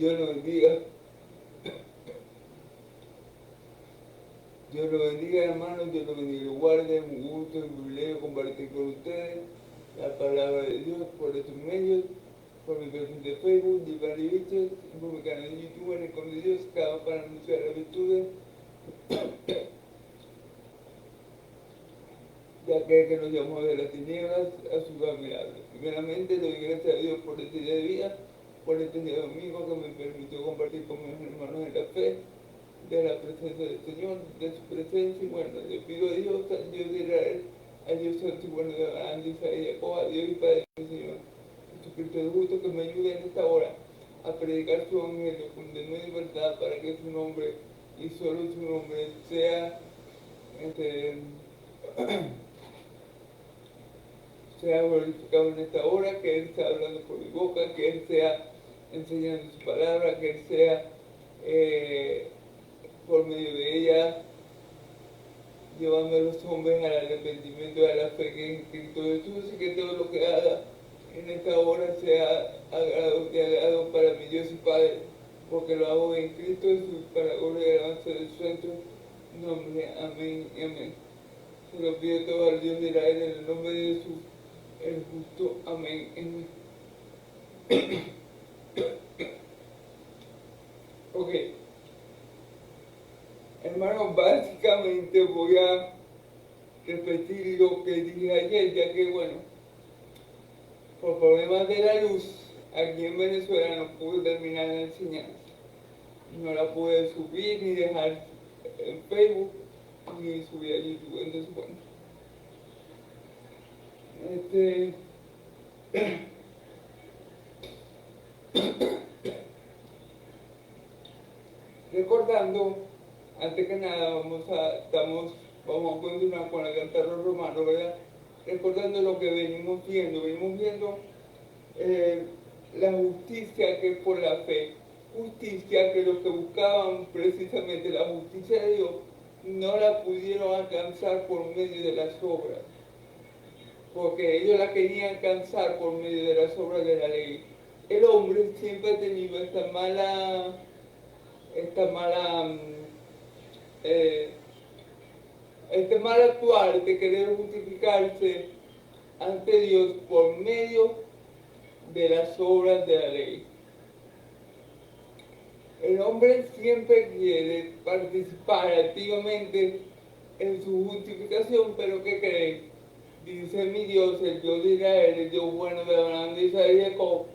Dios los bendiga. Dios los bendiga, hermanos. Dios los bendiga y los guarde. Un gusto y un privilegio compartir con ustedes la palabra de Dios por estos medios, por mi perfil de Facebook, Divani Bichos, por mi canal de YouTube, en el Con de Dios, cada uno para anunciar las virtudes, de aquel que nos llamó de las tinieblas a su gran milagro. Primeramente, doy gracias a Dios por este día de vida, por este día domingo que me permitió compartir con mis hermanos en la fe, de la presencia del Señor, de su presencia, y bueno, le pido a Dios, al Dios de Israel, a Dios santo y bueno de Abraham, de Isaac y Jacob, a Dios y Padre del Señor Jesucristo es justo, que me ayude en esta hora a predicar su evangelio con denuedo y verdad, para que su nombre y solo su nombre sea sea glorificado en esta hora, que Él sea hablando por mi boca, que Él sea enseñando su palabra, que Él sea por medio de ella llevando a los hombres al arrepentimiento y a la fe que es en Cristo Jesús, y que todo lo que haga en esta hora sea de agrado para mi Dios y Padre, porque lo hago en Cristo Jesús para la gloria y alabanza de su santo nombre. Amén y amén. Se lo pido todo al Dios de Israel en el nombre de Jesús, el justo. Amén y amén. Ok, hermanos, básicamente voy a repetir lo que dije ayer, ya que bueno, por problemas de la luz, aquí en Venezuela no pude terminar la enseñanza. No la pude subir ni dejar en Facebook, ni subir a YouTube. Entonces, bueno, recordando, antes que nada, vamos a continuar con la carta a los romanos, ¿verdad? Recordando lo que venimos viendo la justicia que es por la fe, justicia que los que buscaban precisamente la justicia de Dios no la pudieron alcanzar por medio de las obras, porque ellos la querían alcanzar por medio de las obras de la ley. El hombre siempre ha tenido este mal actuar de querer justificarse ante Dios por medio de las obras de la ley. El hombre siempre quiere participar activamente en su justificación, pero ¿qué creen? Dice mi Dios, el Dios de Israel, el Dios bueno de Abraham, de Isaac y Jacob,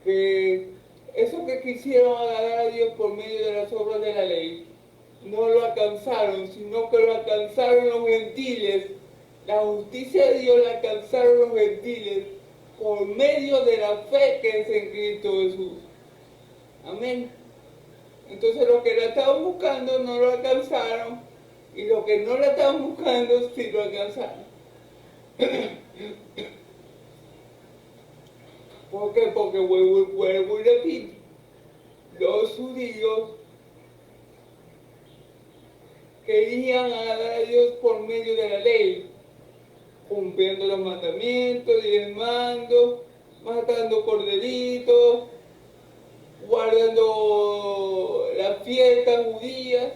que eso que quisieron agradar a Dios por medio de las obras de la ley, no lo alcanzaron, sino que lo alcanzaron los gentiles. La justicia de Dios la alcanzaron los gentiles por medio de la fe que es en Cristo Jesús. Amén. Entonces los que la estaban buscando no lo alcanzaron, y los que no la estaban buscando sí lo alcanzaron. ¿Por qué? Porque vuelvo y repito, los judíos querían agradar a Dios por medio de la ley, cumpliendo los mandamientos, diezmando, matando corderitos, guardando las fiestas judías,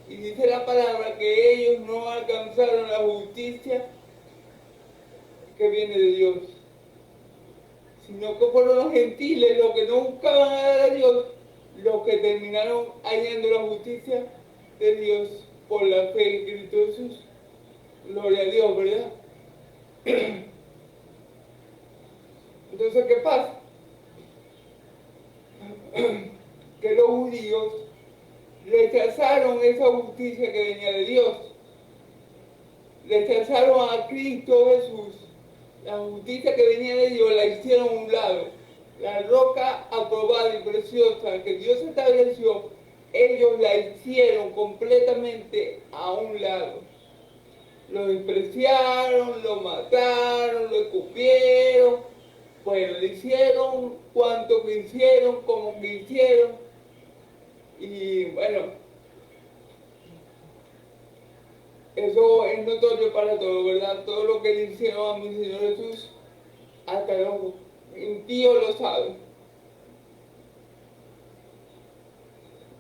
y dice la palabra que ellos no alcanzaron la justicia que viene de Dios, sino que fueron los gentiles los que no buscaban agradar a Dios, los que terminaron hallando la justicia de Dios por la fe en Cristo Jesús. Gloria a Dios, ¿verdad? Entonces, ¿qué pasa? Que los judíos rechazaron esa justicia que venía de Dios, rechazaron a Cristo Jesús. La justicia que venía de Dios la hicieron a un lado. La roca aprobada y preciosa que Dios estableció, ellos la hicieron completamente a un lado. Lo despreciaron, lo mataron, lo escupieron, pues le hicieron cuanto que hicieron, como que hicieron. Y bueno, eso es notorio para todos, ¿verdad? Todo lo que le hicieron a mi Señor Jesús, hasta los impíos lo saben.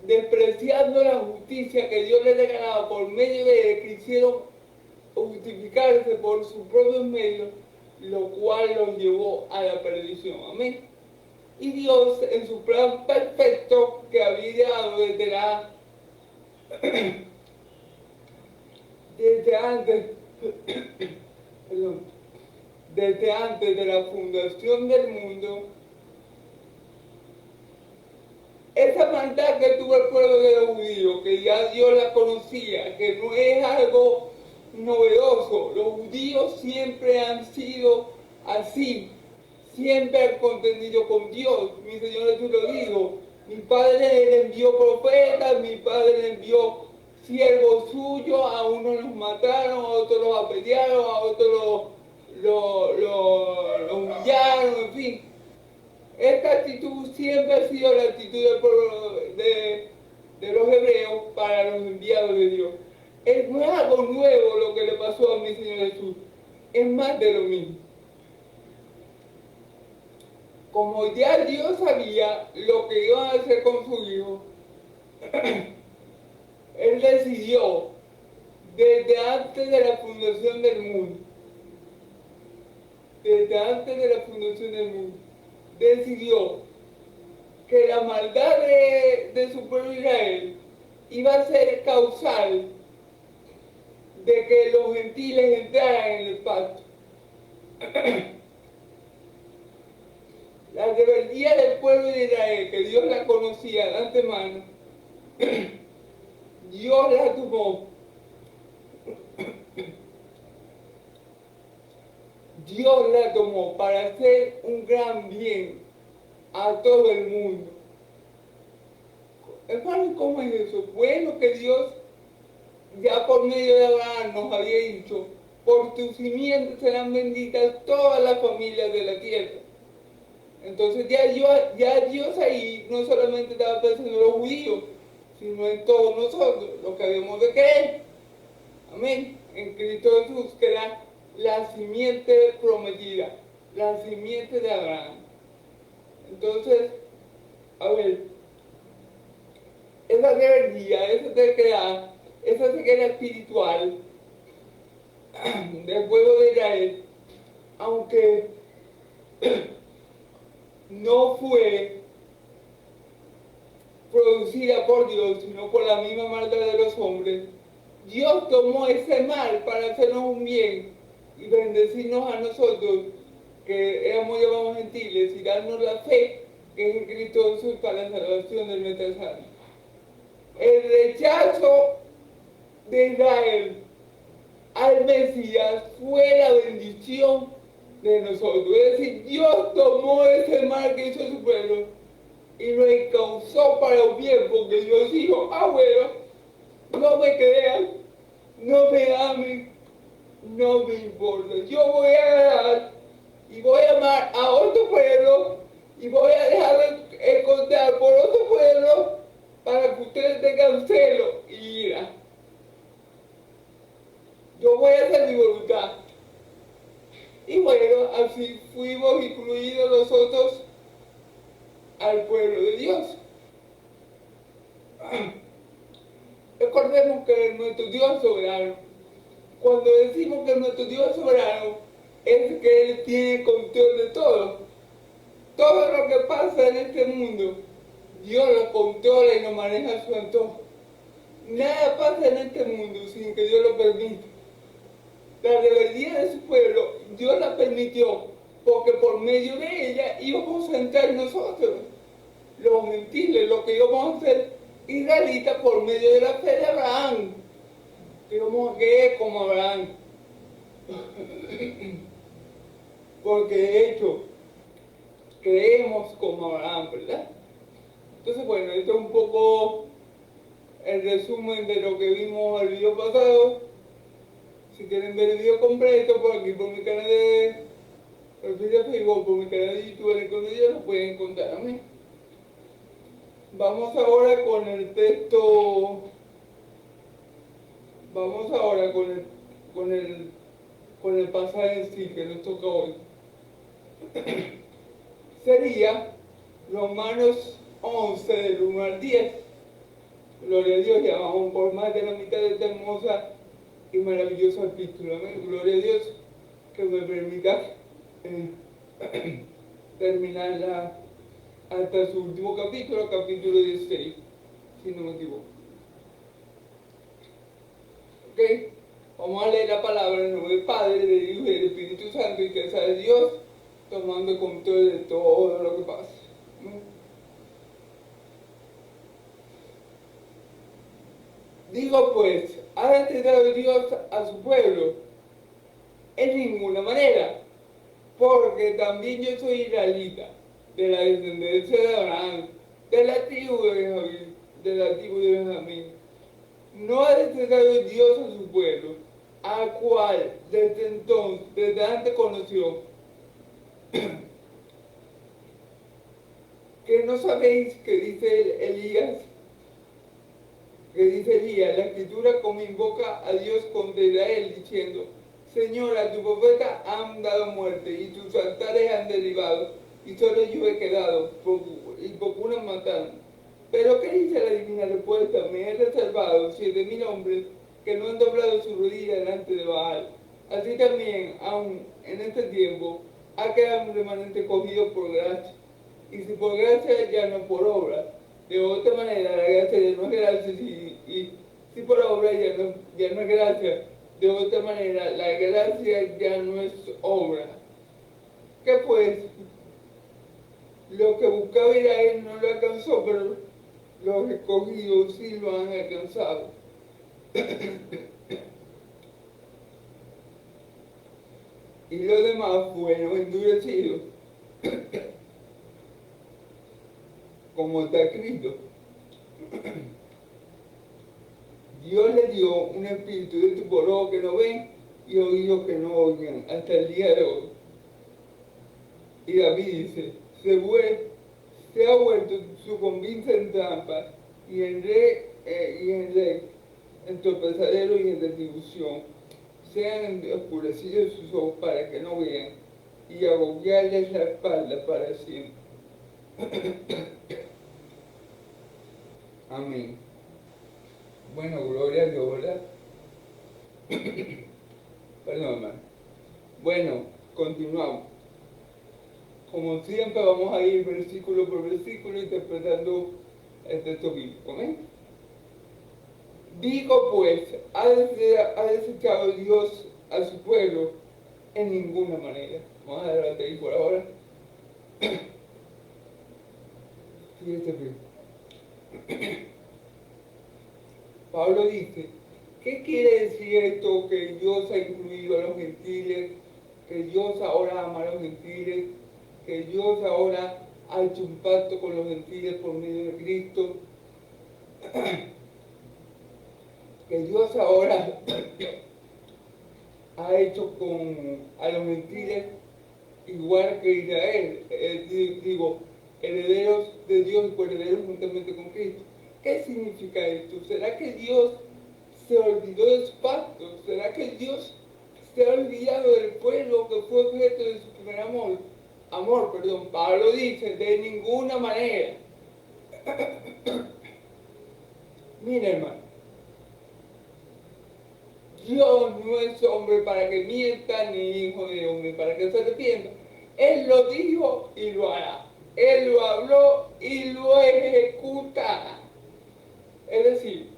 despreciando la justicia que Dios les regalaba por medio de él, quisieron justificarse por sus propios medios, lo cual los llevó a la perdición. Amén. Y Dios, en su plan perfecto que había dado desde antes, perdón, desde antes de la fundación del mundo, esa maldad que tuvo el pueblo de los judíos, que ya Dios la conocía, que no es algo novedoso. Los judíos siempre han sido así, siempre han contenido con Dios. Mi Señor Jesús lo dijo: mi Padre le envió profetas, mi Padre le envió siervos suyos, a unos los mataron, a otros los apedrearon, a otros los humillaron, en fin. Esta actitud siempre ha sido la actitud del pueblo de los hebreos para los enviados de Dios. No es algo nuevo lo que le pasó a mi Señor Jesús, es más de lo mismo. Como ya Dios sabía lo que iban a hacer con su hijo, Él decidió desde antes de la fundación del mundo, decidió que la maldad de su pueblo Israel iba a ser causal de que los gentiles entraran en el pacto. La rebeldía del pueblo de Israel, que Dios la conocía de antemano, Dios la tomó. Dios la tomó para hacer un gran bien a todo el mundo. Hermano, ¿cómo es eso? Bueno, que Dios ya por medio de Abraham nos había dicho: por tu simiente serán benditas todas las familias de la tierra. Entonces ya Dios ahí no solamente estaba pensando en los judíos, sino en todos nosotros, los que habíamos de creer. Amén. En Cristo Jesús, que era la simiente prometida, la simiente de Abraham. Entonces, a ver, esa rebeldía, esa terquedad, esa ceguera espiritual del pueblo de Israel, aunque no fue producida por Dios, sino por la misma maldad de los hombres, Dios tomó ese mal para hacernos un bien y bendecirnos a nosotros, que éramos llamados gentiles, y darnos la fe que es en Cristo Jesús para la salvación de nuestras almas. El rechazo de Israel al Mesías fue la bendición de nosotros. Es decir, Dios tomó ese mal que hizo su pueblo y lo encauzó para un bien, porque Dios dijo: bueno, no me crean, no me amen, no me importa. Yo voy a agarrar y voy a amar a otro pueblo y voy a dejar de encontrar por otro pueblo para que ustedes tengan celo y ira. Yo voy a hacer mi voluntad. Y bueno, así fuimos incluidos nosotros al pueblo de Dios. Recordemos que nuestro Dios es soberano. Cuando decimos que nuestro Dios es soberano, es que Él tiene control de todo. Todo lo que pasa en este mundo, Dios lo controla y lo maneja a su antojo. Nada pasa en este mundo sin que Dios lo permita. La rebeldía de su pueblo, Dios la permitió, porque por medio de ella íbamos a entrar nosotros, los gentiles, lo que íbamos a ser israelitas por medio de la fe de Abraham, que íbamos a creer como Abraham. Porque de hecho, creemos como Abraham, ¿verdad? Entonces, bueno, esto es un poco el resumen de lo que vimos el video pasado. Si quieren ver el video completo, por aquí, por mi canal de Facebook, por mi canal de YouTube, en el contenido, lo pueden encontrar. Amén. Vamos ahora con el texto. Vamos ahora con el pasaje en sí que nos toca hoy. Sería Romanos 11, del 1 al 10. Gloria a Dios, ya vamos por más de la mitad de esta hermosa y maravillosa epístola. Amén. Gloria a Dios que me permita terminarla hasta su último capítulo, capítulo 16, si no me equivoco. ¿Ok? Vamos a leer la palabra en el nombre del Padre, del Hijo y del Espíritu Santo, y que sea de Dios tomando control de todo lo que pasa. Digo pues, ¿ha detestado Dios a su pueblo? En ninguna manera, porque también yo soy israelita, de la descendencia de Abraham, de la tribu de Benjamín, de la tribu de Benjamín. No ha detestado Dios a su pueblo, a cual desde entonces, desde antes conoció. Que no sabéis que dice Elías, la escritura como invoca a Dios contra Israel, diciendo: Señor, a tu profeta han dado muerte, y tus altares han derribado, y solo yo he quedado, y procuran matarme. Pero ¿qué dice la divina respuesta? Me he reservado 7,000 hombres que no han doblado su rodilla delante de Baal. Así también, aún en este tiempo, ha quedado un remanente cogido por gracia. Y si por gracia, ya no por obra. De otra manera, la gracia ya no es gracia, y si por obra ya no es gracia. De otra manera, la gracia ya no es obra. ¿Qué pues? Lo que buscaba Israel no lo alcanzó, pero los escogidos sí lo han alcanzado. Y los demás fueron endurecidos, como está escrito. Dios le dio un espíritu de estupor que no ven y oídos que no oyen hasta el día de hoy. Y David dice: se ha vuelto su convince en trampa y en rey, en tropezadero y en retribución. Sean oscurecidos sus ojos para que no vean y agobiarles la espalda para siempre. Amén. Bueno, gloria a Dios, ¿verdad? Perdón, hermano. Bueno, continuamos. Como siempre, vamos a ir versículo por versículo interpretando el texto bíblico. ¿Eh? Digo pues, ¿ha desechado Dios a su pueblo? En ninguna manera. Vamos a dejar ahí por ahora. Fíjate bien. Pablo dice: ¿qué quiere decir esto? Que Dios ha incluido a los gentiles, que Dios ahora ama a los gentiles, que Dios ahora ha hecho un pacto con los gentiles por medio de Cristo, que Dios ahora ha hecho a los gentiles igual que Israel, herederos de Dios y coherederos juntamente con Cristo. ¿Qué significa esto? ¿Será que Dios se olvidó de su pacto? ¿Será que Dios se ha olvidado del pueblo que fue objeto de su primer amor? Pablo dice: de ninguna manera. Mira, hermano, Dios no es hombre para que mienta, ni hijo de hombre para que se arrepienta. Él lo dijo y lo hará. Él lo habló y lo ejecutará. Es decir,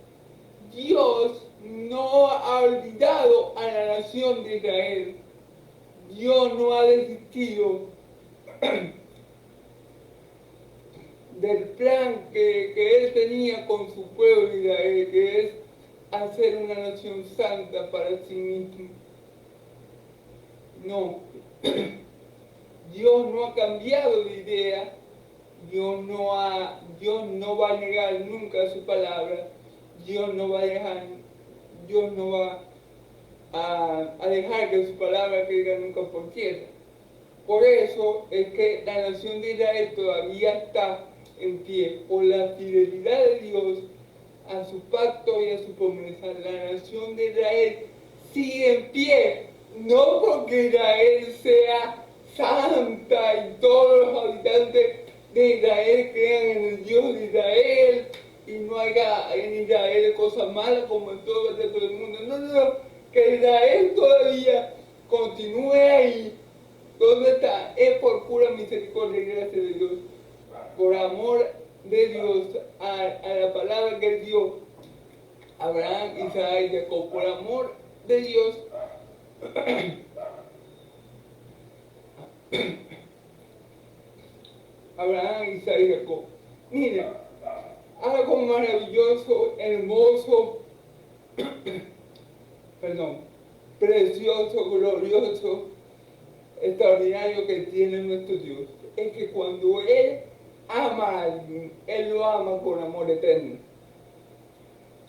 Dios no ha olvidado a la nación de Israel. Dios no ha desistido del plan que Él tenía con su pueblo Israel, que es hacer una nación santa para sí mismo. No. Dios no ha cambiado de idea. Dios no va a negar nunca su palabra. Dios no va a dejar que su palabra caiga nunca por tierra. Por eso es que la nación de Israel todavía está en pie, por la fidelidad de Dios a su pacto y a su promesa. La nación de Israel sigue en pie, no porque Israel sea santa y todos los habitantes de Israel crean en el Dios de Israel y no haya en Israel cosas malas como en todo el resto del mundo. No, no, no, que Israel todavía continúe ahí. ¿Dónde está? Es por pura misericordia y gracia de Dios, por amor de Dios a la palabra que Él dio a Abraham, Isaac y Jacob, por amor de Dios. Abraham, Isaac y Jacob. Miren, algo maravilloso, hermoso, perdón, precioso, glorioso, extraordinario que tiene nuestro Dios. Es que cuando Él ama a alguien, Él lo ama con amor eterno.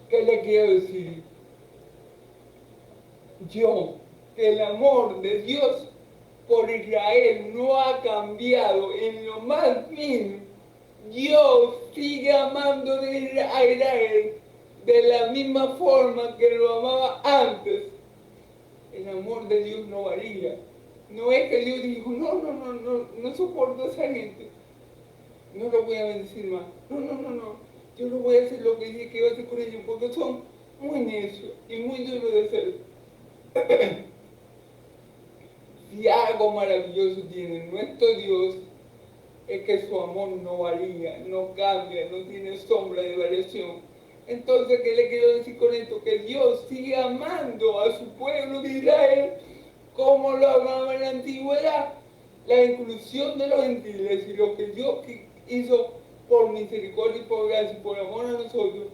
¿Qué le quiero decir? Que el amor de Dios por Israel no ha cambiado en lo más mínimo. Dios sigue amando a Israel de la misma forma que lo amaba antes. El amor de Dios no varía. No es que Dios dijo, no soporto a esa gente. No lo voy a bendecir más. No. Yo no voy a hacer lo que dije que iba a hacer con ellos porque son muy necios y muy duros de ser. Si algo maravilloso tiene nuestro Dios es que su amor no varía, no cambia, no tiene sombra de variación. Entonces, ¿qué le quiero decir con esto? Que Dios sigue amando a su pueblo de Israel como lo amaba en la antigüedad. La inclusión de los gentiles y lo que Dios hizo por misericordia y por gracia y por amor a nosotros,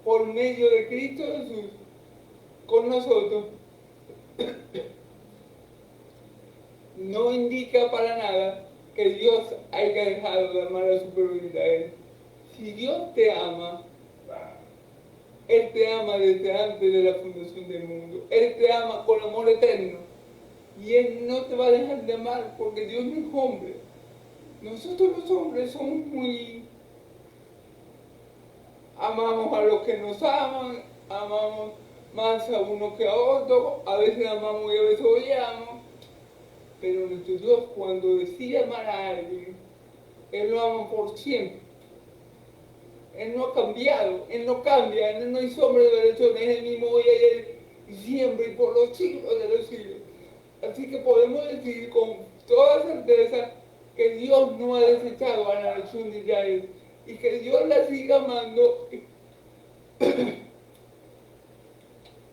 por medio de Cristo Jesús, con nosotros, no indica para nada que Dios haya dejado de amar a su pueblo de Israel. Si Dios te ama, Él te ama desde antes de la fundación del mundo. Él te ama con amor eterno. Y Él no te va a dejar de amar porque Dios no es hombre. Nosotros los hombres somos muy... Amamos a los que nos aman, amamos más a uno que a otro, a veces amamos y a veces odiamos. Pero nuestro Dios, cuando decide amar a alguien, Él lo ama por siempre. Él no ha cambiado, Él no cambia, Él no hay sombra de variación, es el mismo hoy, ayer y siempre y por los siglos de los siglos. Así que podemos decir con toda certeza que Dios no ha desechado a la nación de Israel y que Dios la sigue amando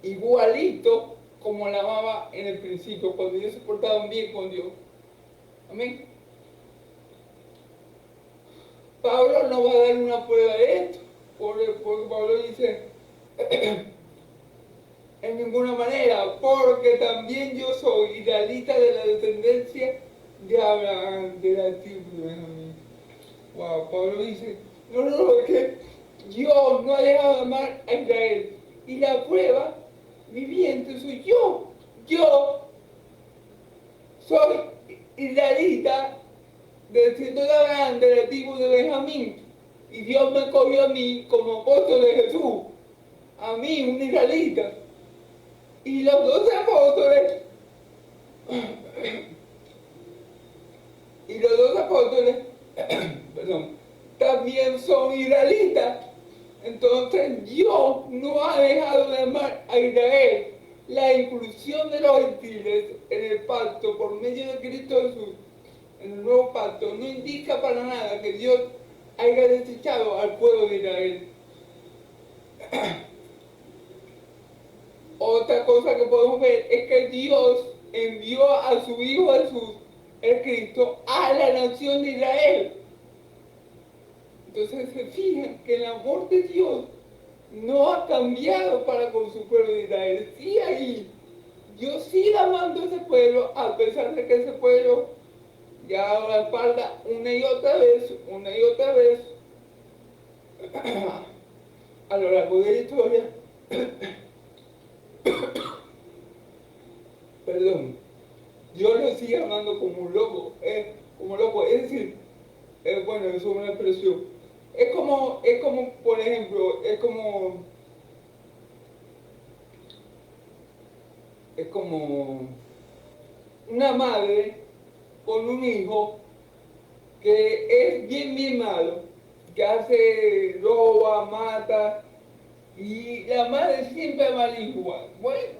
igualito como la amaba en el principio, cuando ellos se portaban bien con Dios. Amén. Pablo no va a dar una prueba de esto, porque Pablo dice, en ninguna manera, porque también yo soy israelita de la descendencia de Abraham, de la tribu de Benjamín. Wow, Pablo dice, es que Dios no ha dejado de amar a Israel, y la prueba viviente soy yo. Yo soy israelita descendiente de Abraham, de la tribu de Benjamín, y Dios me cogió a mí como apóstol de Jesús, a mí, un israelita, y los 12 apóstoles, perdón, también son israelitas. Entonces Dios no ha dejado de amar a Israel. La inclusión de los gentiles en el pacto por medio de Cristo Jesús, en el nuevo pacto, no indica para nada que Dios haya desechado al pueblo de Israel. Otra cosa que podemos ver es que Dios envió a su Hijo Jesús, el Cristo, a la nación de Israel. Entonces se fijan que el amor de Dios no ha cambiado para con su pueblo de Israel. Sí, ahí Dios sigue amando a ese pueblo, a pesar de que ese pueblo ya ha dado la espalda una y otra vez, a lo largo de la historia. Perdón, Dios lo sigue amando como un loco, es decir, bueno, eso es una expresión. Es como, por ejemplo, es como una madre con un hijo que es bien malo, que hace, roba, mata, y la madre siempre ama al hijo igual. Bueno,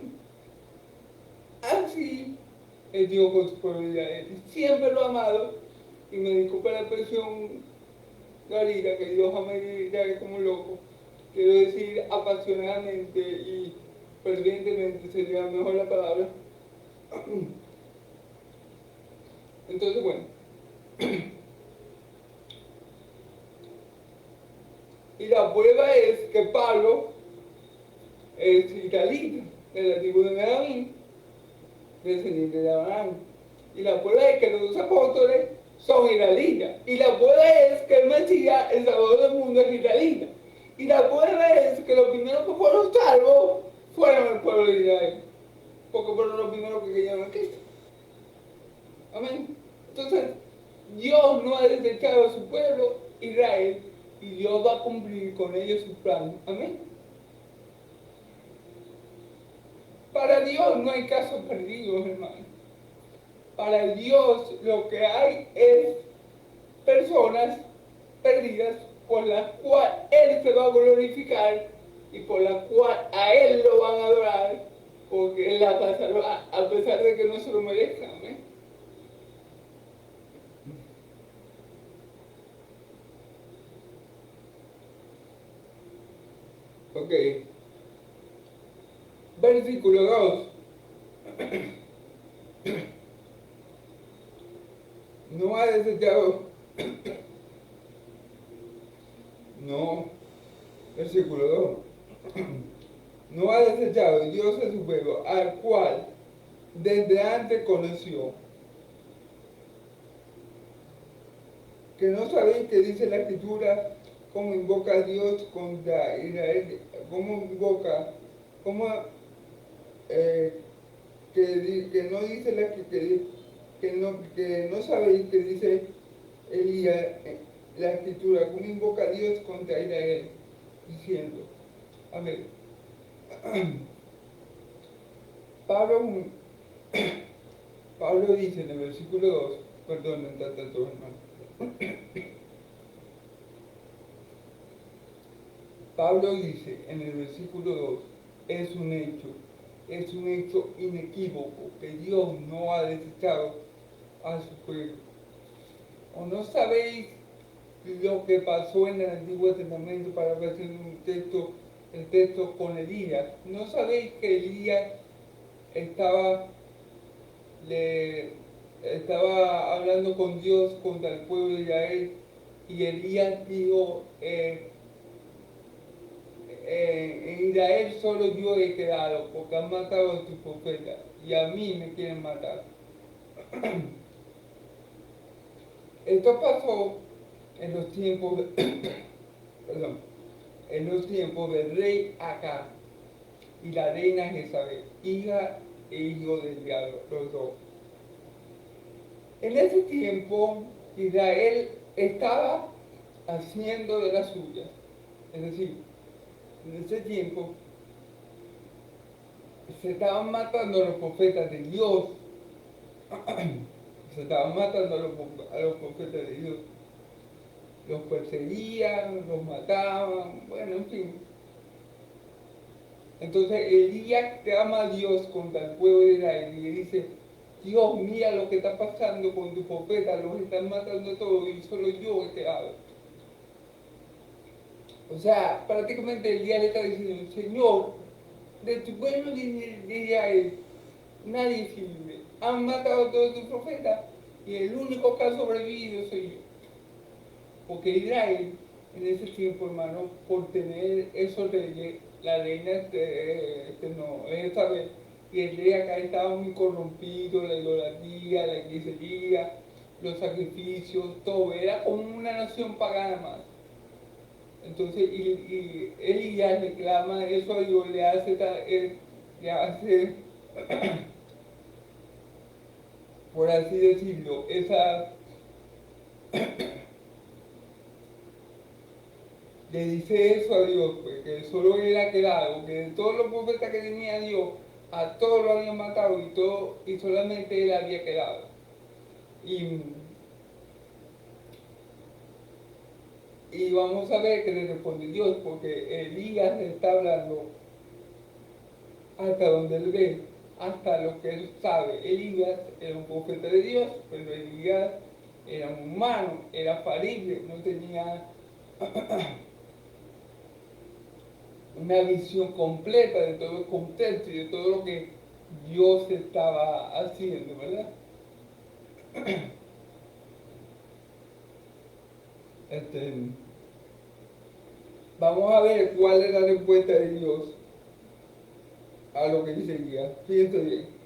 así es Dios con su pueblo de Israel. Siempre lo ha amado, y me disculpa la expresión clarita, que Dios ama a Israel como un loco. Quiero decir apasionadamente y fervientemente, sería mejor la palabra. Entonces, bueno. Y la prueba es que Pablo es israelita, de la tribu de Benjamín, descendiente de Abraham. Y la prueba es que los dos apóstoles son israelitas. Y la prueba es que el Mesías, el Salvador del mundo, es israelita. Y la prueba es que los primeros que fueron salvos fueron el pueblo de Israel. Porque fueron los primeros que creyeron en Cristo. Amén. Entonces, Dios no ha desechado a su pueblo, Israel, y Dios va a cumplir con ellos su plan. Amén. Para Dios no hay casos perdidos, hermano. Para Dios lo que hay es personas perdidas por las cuales Él se va a glorificar y por las cuales a Él lo van a adorar, porque Él la va a salvar a pesar de que no se lo merezcan. ¿Eh? Ok. Versículo 2. No ha desechado. No. Versículo 2. No ha desechado Dios a su pueblo, al cual desde antes conoció. Que no sabéis que dice la Escritura, cómo invoca a Dios contra Israel, cómo invoca, cómo que no dice que no sabéis que dice Elías la Escritura, cómo invoca a Dios contra Israel, diciendo, a ver, Pablo, Pablo dice en el versículo 2, perdón, tanto hermano. Pablo dice en el versículo 2, es un hecho inequívoco, que Dios no ha desechado a su pueblo. ¿O no sabéis lo que pasó en el Antiguo Testamento para hacer el texto con Elías? ¿No sabéis que Elías estaba hablando con Dios contra el pueblo de Israel y Elías dijo, en Israel solo yo he quedado porque han matado a tus profetas y a mí me quieren matar? Esto pasó en los tiempos, perdón, en los tiempos del rey Acab y la reina Jezabel, hija e hijo del diablo, los dos. En ese tiempo Israel estaba haciendo de las suyas, es decir, en ese tiempo se estaban matando a los profetas de Dios, se estaban matando a los profetas de Dios, los perseguían, los mataban, bueno, en fin. Entonces Elías clama a Dios contra el pueblo de Israel y le dice, Dios, mira lo que está pasando con tu profeta, los están matando todos y solo yo he quedado. O sea, prácticamente Elías le está diciendo, Señor, de tu pueblo de Israel nadie sirve. Han matado a todos tus profetas y el único que ha sobrevivido soy yo. Porque Israel, en ese tiempo, hermano, por tener esos reyes, la reina no, Elizabeth, y el rey acá estaba muy corrompido, la idolatría, la hechicería, los sacrificios, todo, era como una nación pagana más. Entonces, y Elías le clama eso a Dios, le hace por así decirlo, le dice eso a Dios, pues, que solo él ha quedado, que de todos los profetas que tenía Dios, a todos lo habían matado y solamente él había quedado. Y Y vamos a ver qué le responde Dios, porque Elías le está hablando hasta donde él ve, hasta lo que él sabe. Elías era un profeta de Dios, pero Elías era un humano, era falible, no tenía una visión completa de todo el contexto y de todo lo que Dios estaba haciendo, ¿verdad? Este, vamos a ver cuál es la respuesta de Dios a lo que dice Elías. Fíjense bien.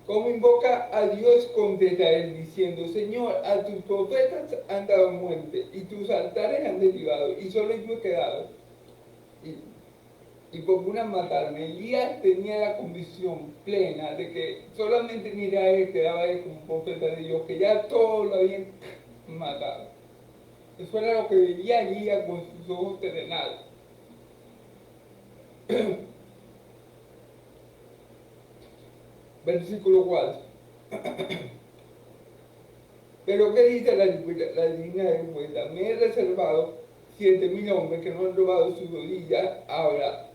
¿Cómo invoca a Dios contra él diciendo, Señor, a tus profetas han dado muerte y tus altares han derribado y solo yo he quedado? Y procura matarme. Elías tenía la convicción plena de que solamente en Israel quedaba él como profeta de Dios, que ya todos lo habían matado. Eso era lo que veía Elías con sus ojos terrenales. Versículo 4. Pero ¿qué dice la línea de vuelta? Me he reservado 7.000 hombres que no han robado su rodilla, ahora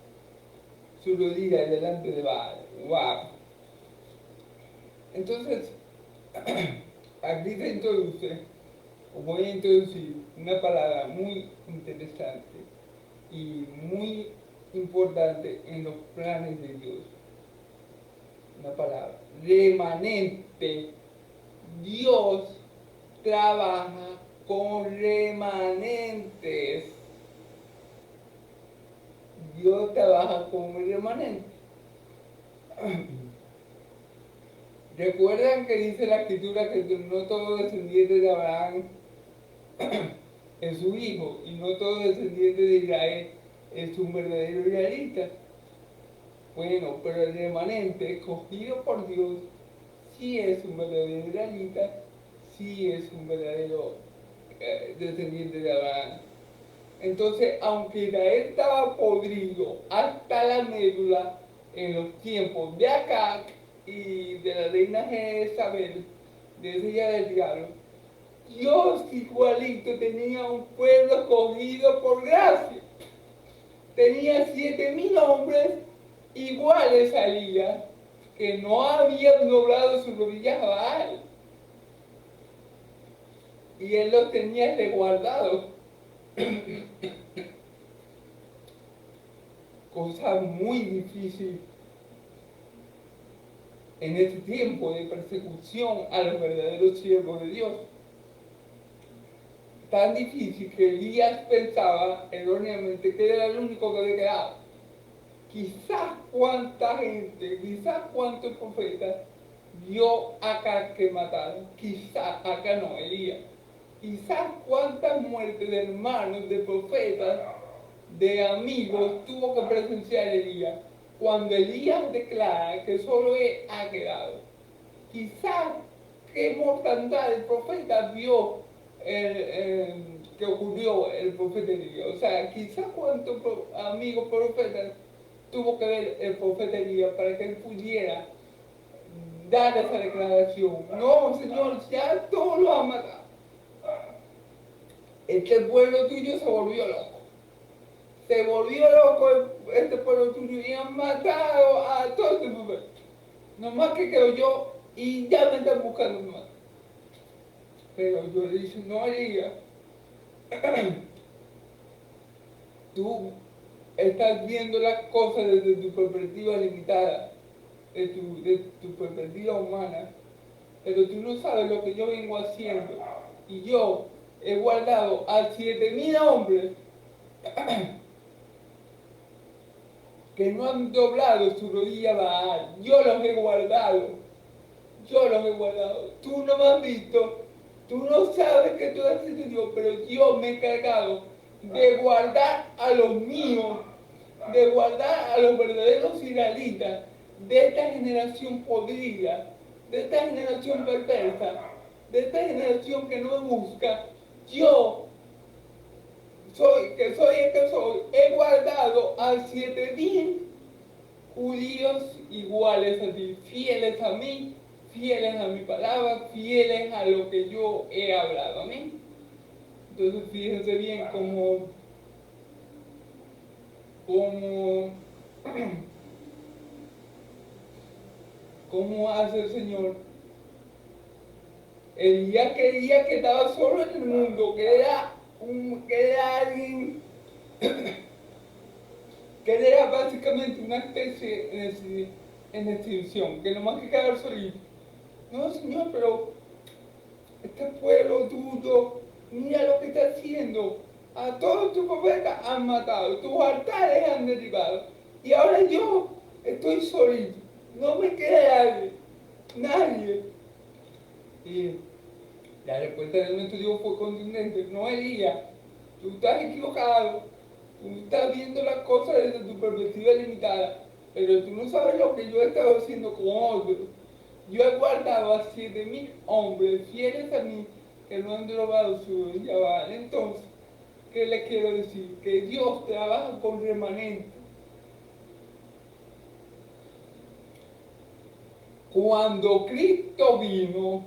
su rodilla delante de Baal. Wow. Entonces, aquí se introduce, o voy a introducir una palabra muy interesante y muy importante en los planes de Dios. Una palabra, remanente. Dios trabaja con remanentes. Dios trabaja con remanentes. ¿Recuerdan que dice la escritura que no todo descendiente de Abraham es su hijo y no todo descendiente de Israel es un verdadero israelita? Bueno, pero el remanente escogido por Dios sí es un verdadero israelita, sí es un verdadero descendiente de Abraham. Entonces, aunque Israel estaba podrido hasta la médula en los tiempos de Acab y de la reina Jezabel, de ese día del diablo, Dios igualito tenía un pueblo escogido por gracia. Tenía 7.000 hombres iguales a Elías, que no habían doblado sus rodillas a Baal. Y él los tenía resguardados. Cosa muy difícil en este tiempo de persecución a los verdaderos siervos de Dios. Tan difícil que Elías pensaba erróneamente que era el único que había quedado. Quizás cuánta gente, quizás cuántos profetas vio acá que mataron, quizás acá no, Elías. Quizás cuántas muertes de hermanos, de profetas, de amigos tuvo que presenciar Elías cuando Elías declara que solo él ha quedado. Quizás qué mortandad el profeta vio que ocurrió el profeta Elías. O sea, quizás cuántos amigos profetas tuvo que ver el profeta Elías para que él pudiera dar esa declaración. No, Señor, ya todos lo han matado. Este pueblo tuyo se volvió loco. Se volvió loco este pueblo tuyo y han matado a todo este pueblo. Nomás que quedo yo y ya me están buscando más. Pero yo le dije, no, Elías, tú estás viendo las cosas desde tu perspectiva limitada, de tu perspectiva humana, pero tú no sabes lo que yo vengo haciendo. Y yo he guardado a 7.000 hombres que no han doblado su rodilla a Baal. Yo los he guardado. Yo los he guardado. Tú no me has visto. Tú no sabes que tú has sido Dios, pero yo me he encargado de guardar a los míos, de guardar a los verdaderos israelitas de esta generación podrida, de esta generación perversa, de esta generación que no me busca. Yo soy el que soy, he guardado a 7.000 judíos iguales a ti, fieles a mí, fieles a mi palabra, fieles a lo que yo he hablado. Amén. Entonces fíjense bien cómo cómo hace el Señor. Elías creía que estaba solo en el mundo, que era alguien, que él era básicamente una especie en extinción, que nomás que quedar solito. No, Señor, pero este pueblo tuyo, mira lo que está haciendo. A todos tus profetas han matado, tus altares han derribado. Y ahora yo estoy solito. No me queda nadie. Y la respuesta de nuestro Dios fue contundente. No, Elías, tú estás equivocado. Tú estás viendo las cosas desde tu perspectiva limitada. Pero tú no sabes lo que yo he estado haciendo con otros. Yo he guardado a 7,000 hombres fieles a mí que no han robado su Yahweh. Entonces, ¿qué les quiero decir? Que Dios trabaja con remanentes. Cuando Cristo vino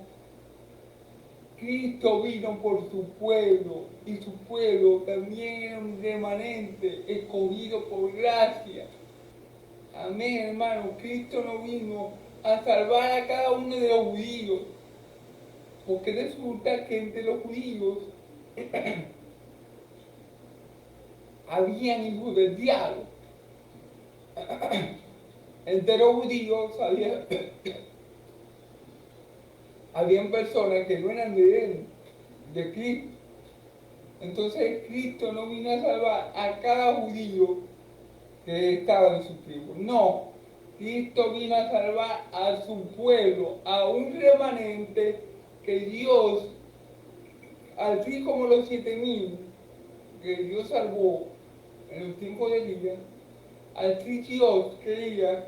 por su pueblo, y su pueblo también era un remanente escogido por gracia. Amén, hermano. Cristo no vino a salvar a cada uno de los judíos, porque resulta que entre los judíos habían hijos del diablo. Entre los judíos habían personas que no eran de él, de Cristo. Entonces Cristo no vino a salvar a cada judío que estaba en su tribu. No, Cristo vino a salvar a su pueblo, a un remanente que Dios, así como los 7,000 que Dios salvó en los tiempos de Elías, así Dios quería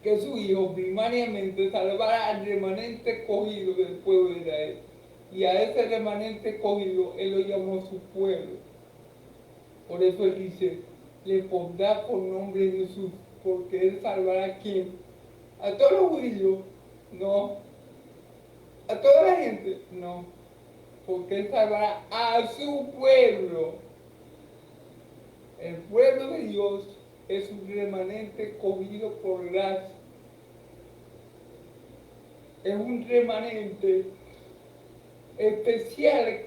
que su Hijo primariamente salvara al remanente escogido del pueblo de Israel. Y a ese remanente escogido Él lo llamó su pueblo. Por eso Él dice, le pondrá por nombre Jesús, porque Él salvará a quién. A todos los judíos, no. A toda la gente, no. Porque Él salvará a su pueblo. El pueblo de Dios es un remanente escogido por gracia. Es un remanente especial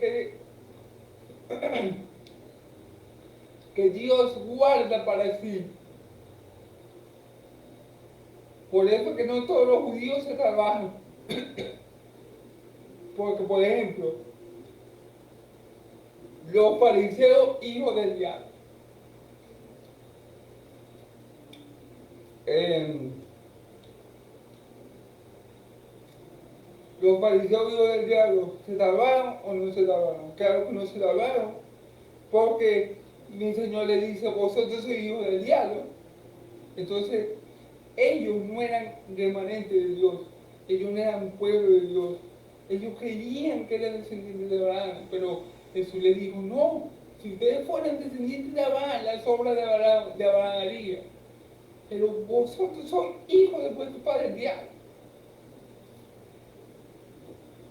que Dios guarda para sí. Por eso que no todos los judíos se trabajan. Porque, por ejemplo, los fariseos, hijos del diablo. Los fariseos, hijos del diablo, ¿se salvaron o no se salvaron? Claro que no se salvaron, porque mi Señor le dice, vosotros sois hijos del diablo. Entonces, ellos no eran remanentes de Dios, ellos no eran pueblo de Dios. Ellos creían que eran descendientes de Abraham, pero Jesús les dijo, no, si ustedes fueran descendientes de Abraham, las obras de Abraham harían. Pero vosotros sois hijos de vuestro padre el diablo.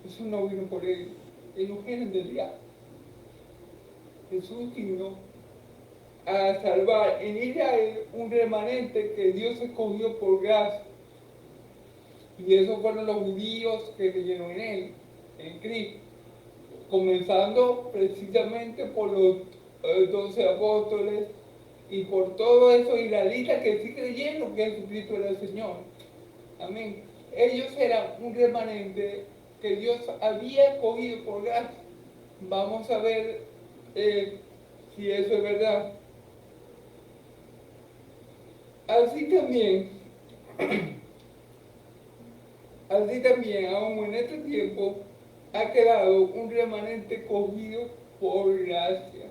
Jesús no vino por ellos, ellos vienen del diablo. Jesús vino a salvar en Israel un remanente que Dios escogió por gracia. Y esos fueron los judíos que creyeron en Él, en Cristo. Comenzando precisamente por los 12 apóstoles y por todos esos israelitas que sí creyeron que Jesucristo era el Señor. Amén. Ellos eran un remanente que Dios había escogido por gracia. Vamos a ver si eso es verdad. Así también, aún en este tiempo, ha quedado un remanente escogido por gracia.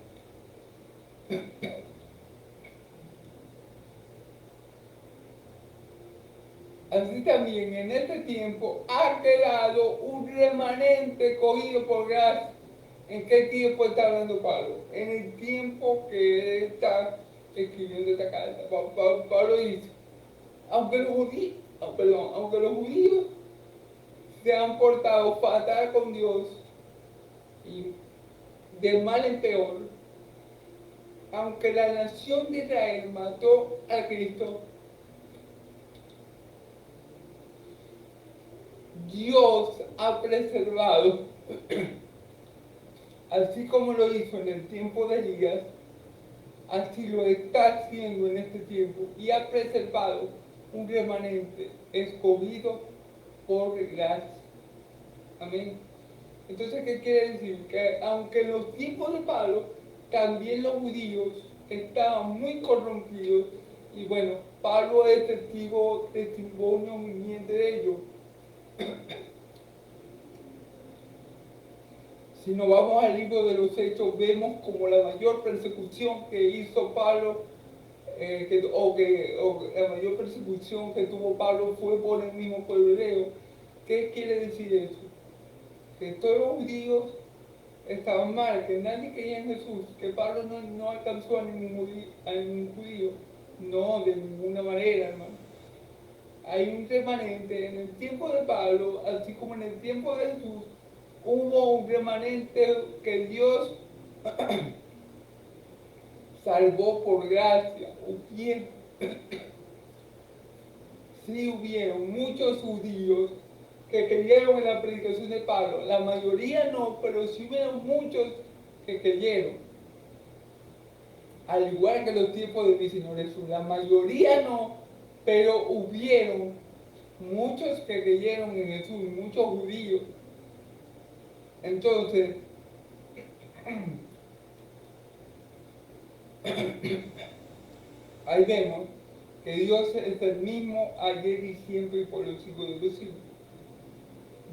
Así también en este tiempo ha quedado un remanente escogido por gracia. ¿En qué tiempo está hablando Pablo? En el tiempo que él está escribiendo esta carta. Pablo dice, aunque los judíos, aunque los judíos se han portado fatal con Dios y de mal en peor, aunque la nación de Israel mató a Cristo, Dios ha preservado, así como lo hizo en el tiempo de Elías, así lo está haciendo en este tiempo y ha preservado un remanente escogido por gracia. Amén. Entonces, ¿qué quiere decir? Que aunque en los tiempos de Pablo, también los judíos estaban muy corrompidos y bueno, Pablo es testimonio viviente de ello. Si nos vamos al libro de los Hechos, vemos como la mayor persecución que hizo Pablo, la mayor persecución que tuvo Pablo fue por el mismo pueblo hebreo. ¿Qué quiere decir eso? Que todos los judíos estaban mal, que nadie creía en Jesús, que Pablo no alcanzó a ningún judío. No, de ninguna manera, hermano. Hay un remanente en el tiempo de Pablo, así como en el tiempo de Jesús, hubo un remanente que Dios salvó por gracia. Sí hubieron muchos judíos que creyeron en la predicación de Pablo. La mayoría no, pero sí hubieron muchos que creyeron. Al igual que los tiempos de mi Señor Jesús. La mayoría no, pero hubieron muchos que creyeron en Jesús, muchos judíos. Entonces, ahí vemos que Dios es el mismo ayer y siempre y por los siglos de los siglos.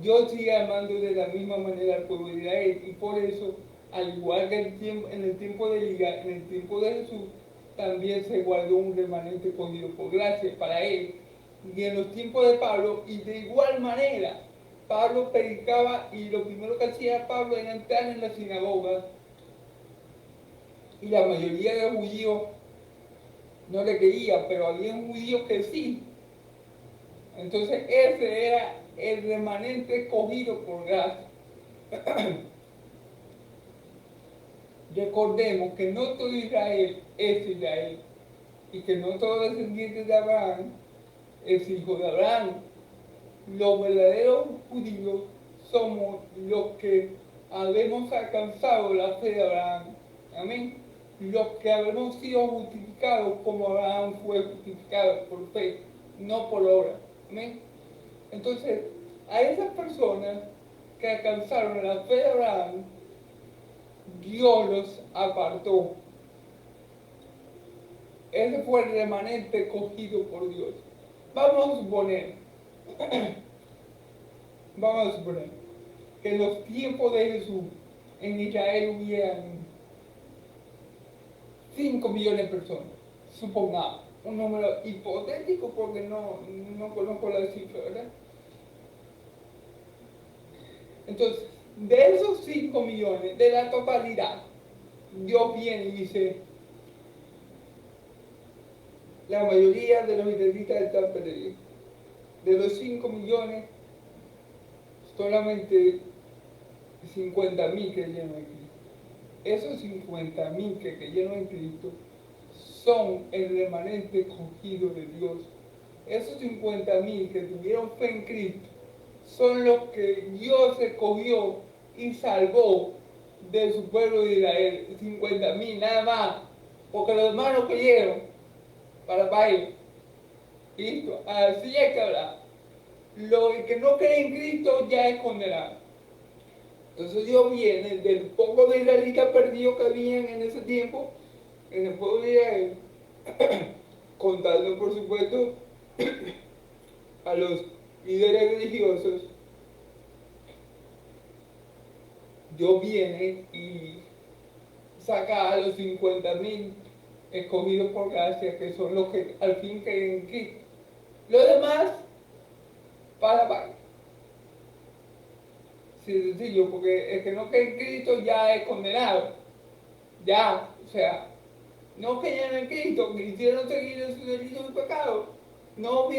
Dios sigue amando de la misma manera al pueblo de Israel y por eso, al igual que en el tiempo de Elías, en el tiempo de Jesús, también se guardó un remanente escogido por gracia para él. Y en los tiempos de Pablo, y de igual manera, Pablo predicaba y lo primero que hacía Pablo era entrar en las sinagogas y la mayoría de los judíos no le creía, pero había judíos que sí. Entonces ese era el remanente escogido por gracia. Recordemos que no todo Israel es Israel y que no todo descendiente de Abraham es hijo de Abraham. Los verdaderos judíos somos los que habemos alcanzado la fe de Abraham. Amén. Los que habemos sido justificados como Abraham fue justificado por fe, no por obra. Amén. Entonces, a esas personas que alcanzaron la fe de Abraham, Dios los apartó. Ese fue el remanente escogido por Dios. Vamos a suponer que en los tiempos de Jesús en Israel hubieran 5 millones de personas, supongamos, un número hipotético porque no conozco la cifra, ¿verdad? Entonces, de esos 5 millones, de la totalidad, Dios viene y dice, la mayoría de los israelitas están perdidos. De los 5 millones, solamente 50.000 creyeron en Cristo. Esos 50.000 que creyeron en Cristo son el remanente escogido de Dios. Esos 50.000 que tuvieron fe en Cristo son los que Dios escogió y salvó de su pueblo de Israel. 50.000 nada más, porque los demás no creyeron para ellos. Listo, así es que hablar. El que no cree en Cristo ya es condenado. Entonces Dios viene del poco de israelitas perdidos que habían en ese tiempo, en el pueblo de Israel, contando por supuesto a los líderes religiosos. Dios viene y saca a los 50.000 escogidos por gracia, que son los que al fin creen en Cristo. Los demás, para. Sí, sencillo, porque el que no cree en Cristo ya es condenado. Ya, o sea, no creyeron en Cristo, quisieron seguir en su delito y pecado. no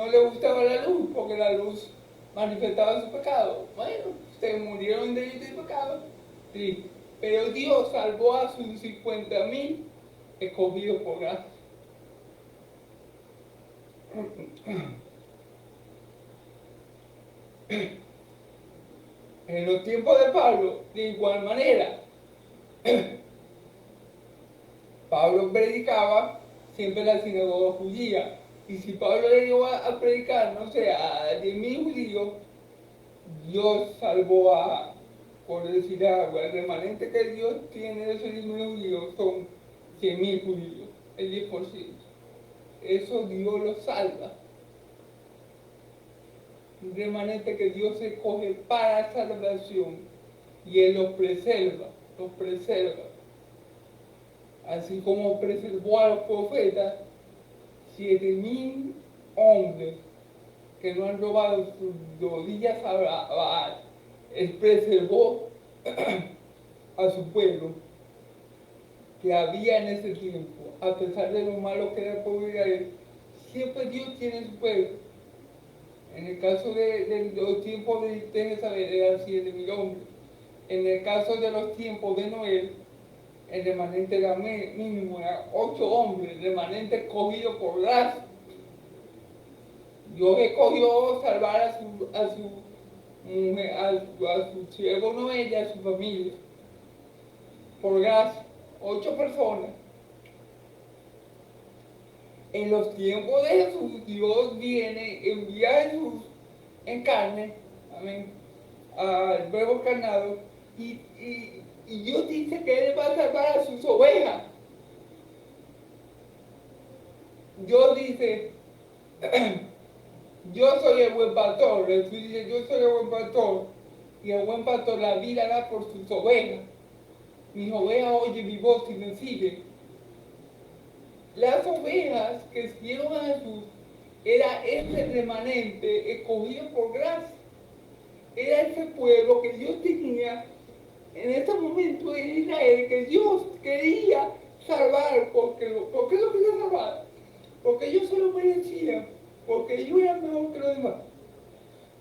le gustaba la luz, porque la luz manifestaba su pecado. Bueno, se murieron de ellos de pecado. Sí. Pero Dios salvó a sus 50.000 escogidos por gracia. En los tiempos de Pablo, de igual manera, Pablo predicaba siempre en la sinagoga judía. Y si Pablo le llegó a predicar, no sé, a 10.000 judíos, Dios salvó a, por decir algo, el remanente que Dios tiene de esos 10.000 judíos son 100.000 judíos, el 10%. Eso Dios lo salva. Un remanente que Dios escoge para salvación y Él los preserva, los preserva. Así como preservó a los profetas, 7.000 hombres que no han robado sus rodillas a Baal. Él preservó a su pueblo que había en ese tiempo, a pesar de lo malo que era el pueblo de Israel. Siempre Dios tiene su pueblo. En el caso de los tiempos de Jezabel eran 7.000 hombres. En el caso de los tiempos de Noé, el remanente era mínimo, era 8 hombres, el remanente escogido por gracia. Dios escogió salvar a su mujer, a su siervo Noé y a su familia. Por gracia, 8 personas. En los tiempos de Jesús, Dios viene, envía a Jesús en carne, amén, al verbo encarnado, y Dios dice que Él va a salvar a sus ovejas. Dios dice, yo soy el buen pastor. Jesús dice, yo soy el buen pastor, y el buen pastor la vida da por sus ovejas. Mis ovejas oyen mi voz y me siguen. Las ovejas que siguieron a Jesús era ese remanente escogido por gracia. Era ese pueblo que Dios tenía en ese momento en Israel, que Dios quería salvar. ¿Por qué lo quería salvar? Porque ellos se lo merecían, porque ellos eran mejor que los demás,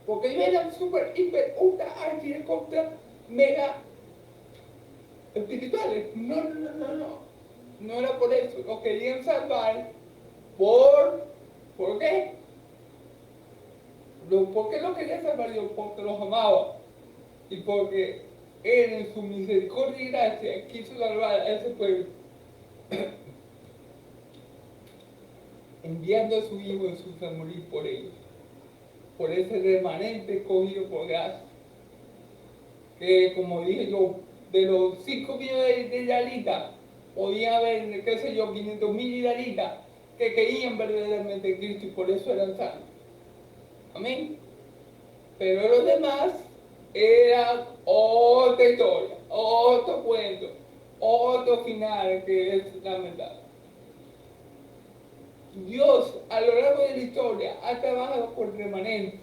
porque ellos eran super, hiper, ultra, archi, contra, mega espirituales. No era por eso. Los querían salvar ¿por qué? ¿Por qué los quería salvar Dios? Porque los amaba. Y porque Él en su misericordia y gracia quiso salvar a ese pueblo. Enviando a su Hijo Jesús a morir por ellos. Por ese remanente escogido por gracia. Que como dije yo, de los 5 millones de israelitas, podía haber, qué sé yo, 500.000 israelitas que creían verdaderamente en Cristo y por eso eran salvos. Amén. Pero los demás eran otra historia, otro cuento, otro final que es lamentable. Dios a lo largo de la historia ha trabajado por remanente.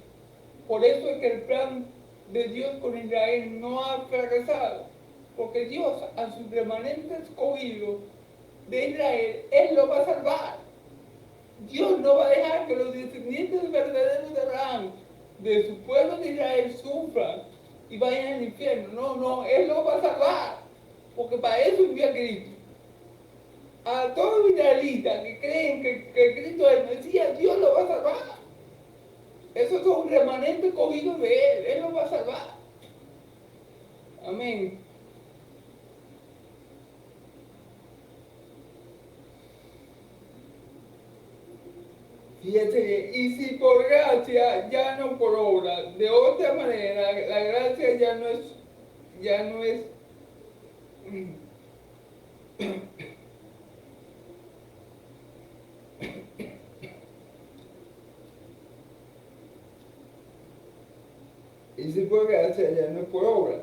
Por eso es que el plan de Dios con Israel no ha fracasado. Porque Dios a su remanente escogido de Israel, Él lo va a salvar. Dios no va a dejar que los descendientes verdaderos de Abraham, de su pueblo de Israel, sufran y vayan al infierno. No, Él lo va a salvar. Porque para eso envía a Cristo. A todos los israelitas que creen que Cristo es el Mesías, Dios lo va a salvar. Esos son remanentes escogidos de Él lo va a salvar. Amén. Fíjate, y si por gracia, ya no por obra. De otra manera, la gracia ya no es y si por gracia, ya no es por obra.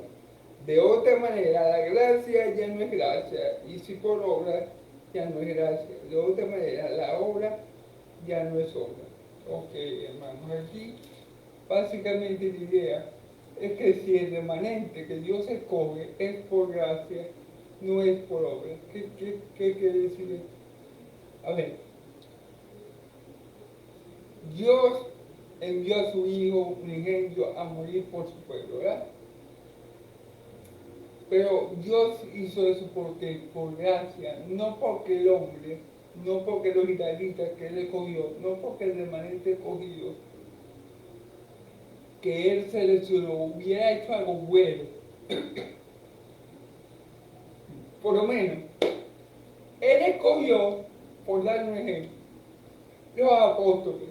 De otra manera, la gracia ya no es gracia, y si por obra, ya no es gracia. De otra manera, la obra ya no es obra. Ok, hermanos, aquí básicamente la idea es que si el remanente que Dios escoge es por gracia, no es por obra. ¿Qué quiere decir esto? A ver, Dios envió a su Hijo unigénito a morir por su pueblo, ¿verdad? Pero Dios hizo eso porque, por gracia, no porque el hombre, no porque los israelitas que él escogió, no porque el remanente escogido que él seleccionó hubiera hecho algo bueno. Por lo menos, él escogió, por dar un ejemplo, los apóstoles.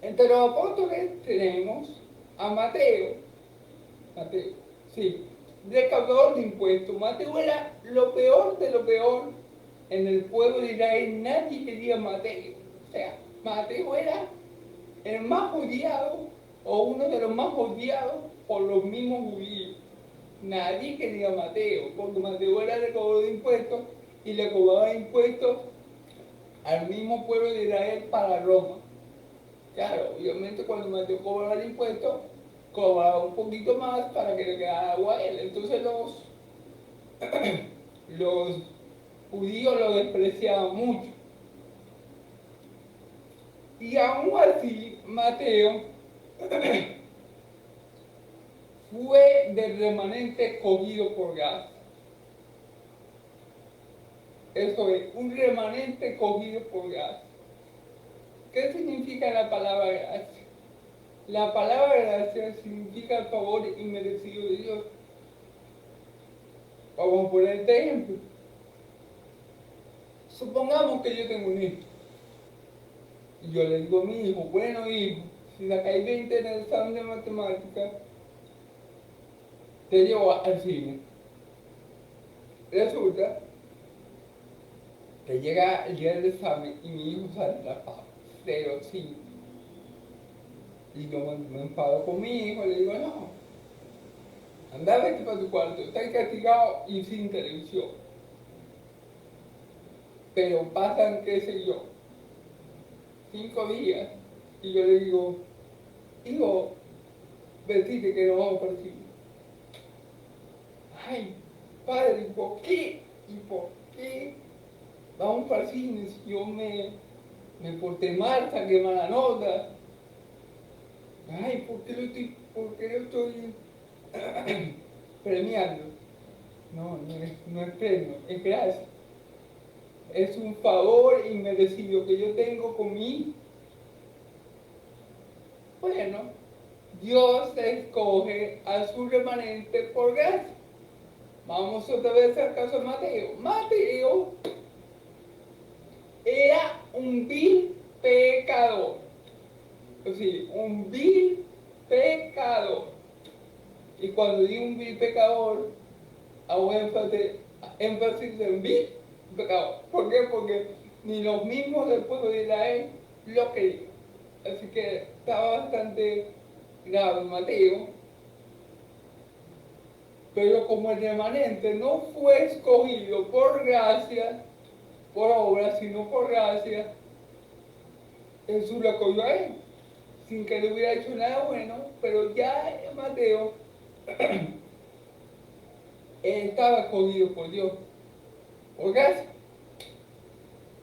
Entre los apóstoles tenemos a Mateo, sí, recaudador de impuestos. Mateo era lo peor de lo peor en el pueblo de Israel. Nadie quería a Mateo. O sea, Mateo era el más odiado o uno de los más odiados por los mismos judíos. Nadie quería a Mateo, porque Mateo era recaudador de impuestos y le cobraba impuestos al mismo pueblo de Israel para Roma. Claro, obviamente cuando Mateo cobraba el impuesto, cobraba un poquito más para que le quedara agua a él. Entonces los judíos lo despreciaban mucho. Y aún así, Mateo fue del remanente escogido por gracia. Eso es, un remanente escogido por gracia. ¿Qué significa la palabra gracia? La palabra gracia significa el favor inmerecido de Dios. Vamos a poner este ejemplo. Supongamos que yo tengo un hijo. Y yo le digo a mi hijo, bueno hijo, si sacáis 20 en el examen de matemáticas, te llevo al cine. Resulta que llega el día del examen y mi hijo sale la paz, 0, 5. Y yo me enfado con mi hijo y le digo, no, anda, vete para tu cuarto, estás castigado y sin televisión. Pero pasan, qué sé yo, 5 días y yo le digo, hijo, vestite que nos vamos para el cine. Ay, padre, ¿por qué? ¿Y por qué vamos para el cine si yo me porté mal, saqué mala nota? Ay, por qué lo estoy premiando? No es premio, es gracia. Es un favor inmerecido que yo tengo con mi hijo. Bueno, Dios escoge a su remanente por gracia. Vamos otra vez al caso de Mateo. Mateo era un vil pecador. Es decir, un vil pecador. Y cuando digo un vil pecador, hago énfasis en vil pecador. ¿Por qué? Porque ni los mismos del pueblo de Israel lo querían. Así que estaba bastante grave Mateo. Pero como el remanente no fue escogido por gracia, por obra, sino por gracia, Jesús lo acogió a él, sin que le hubiera hecho nada bueno, pero ya Mateo estaba escogido por Dios, por gracia.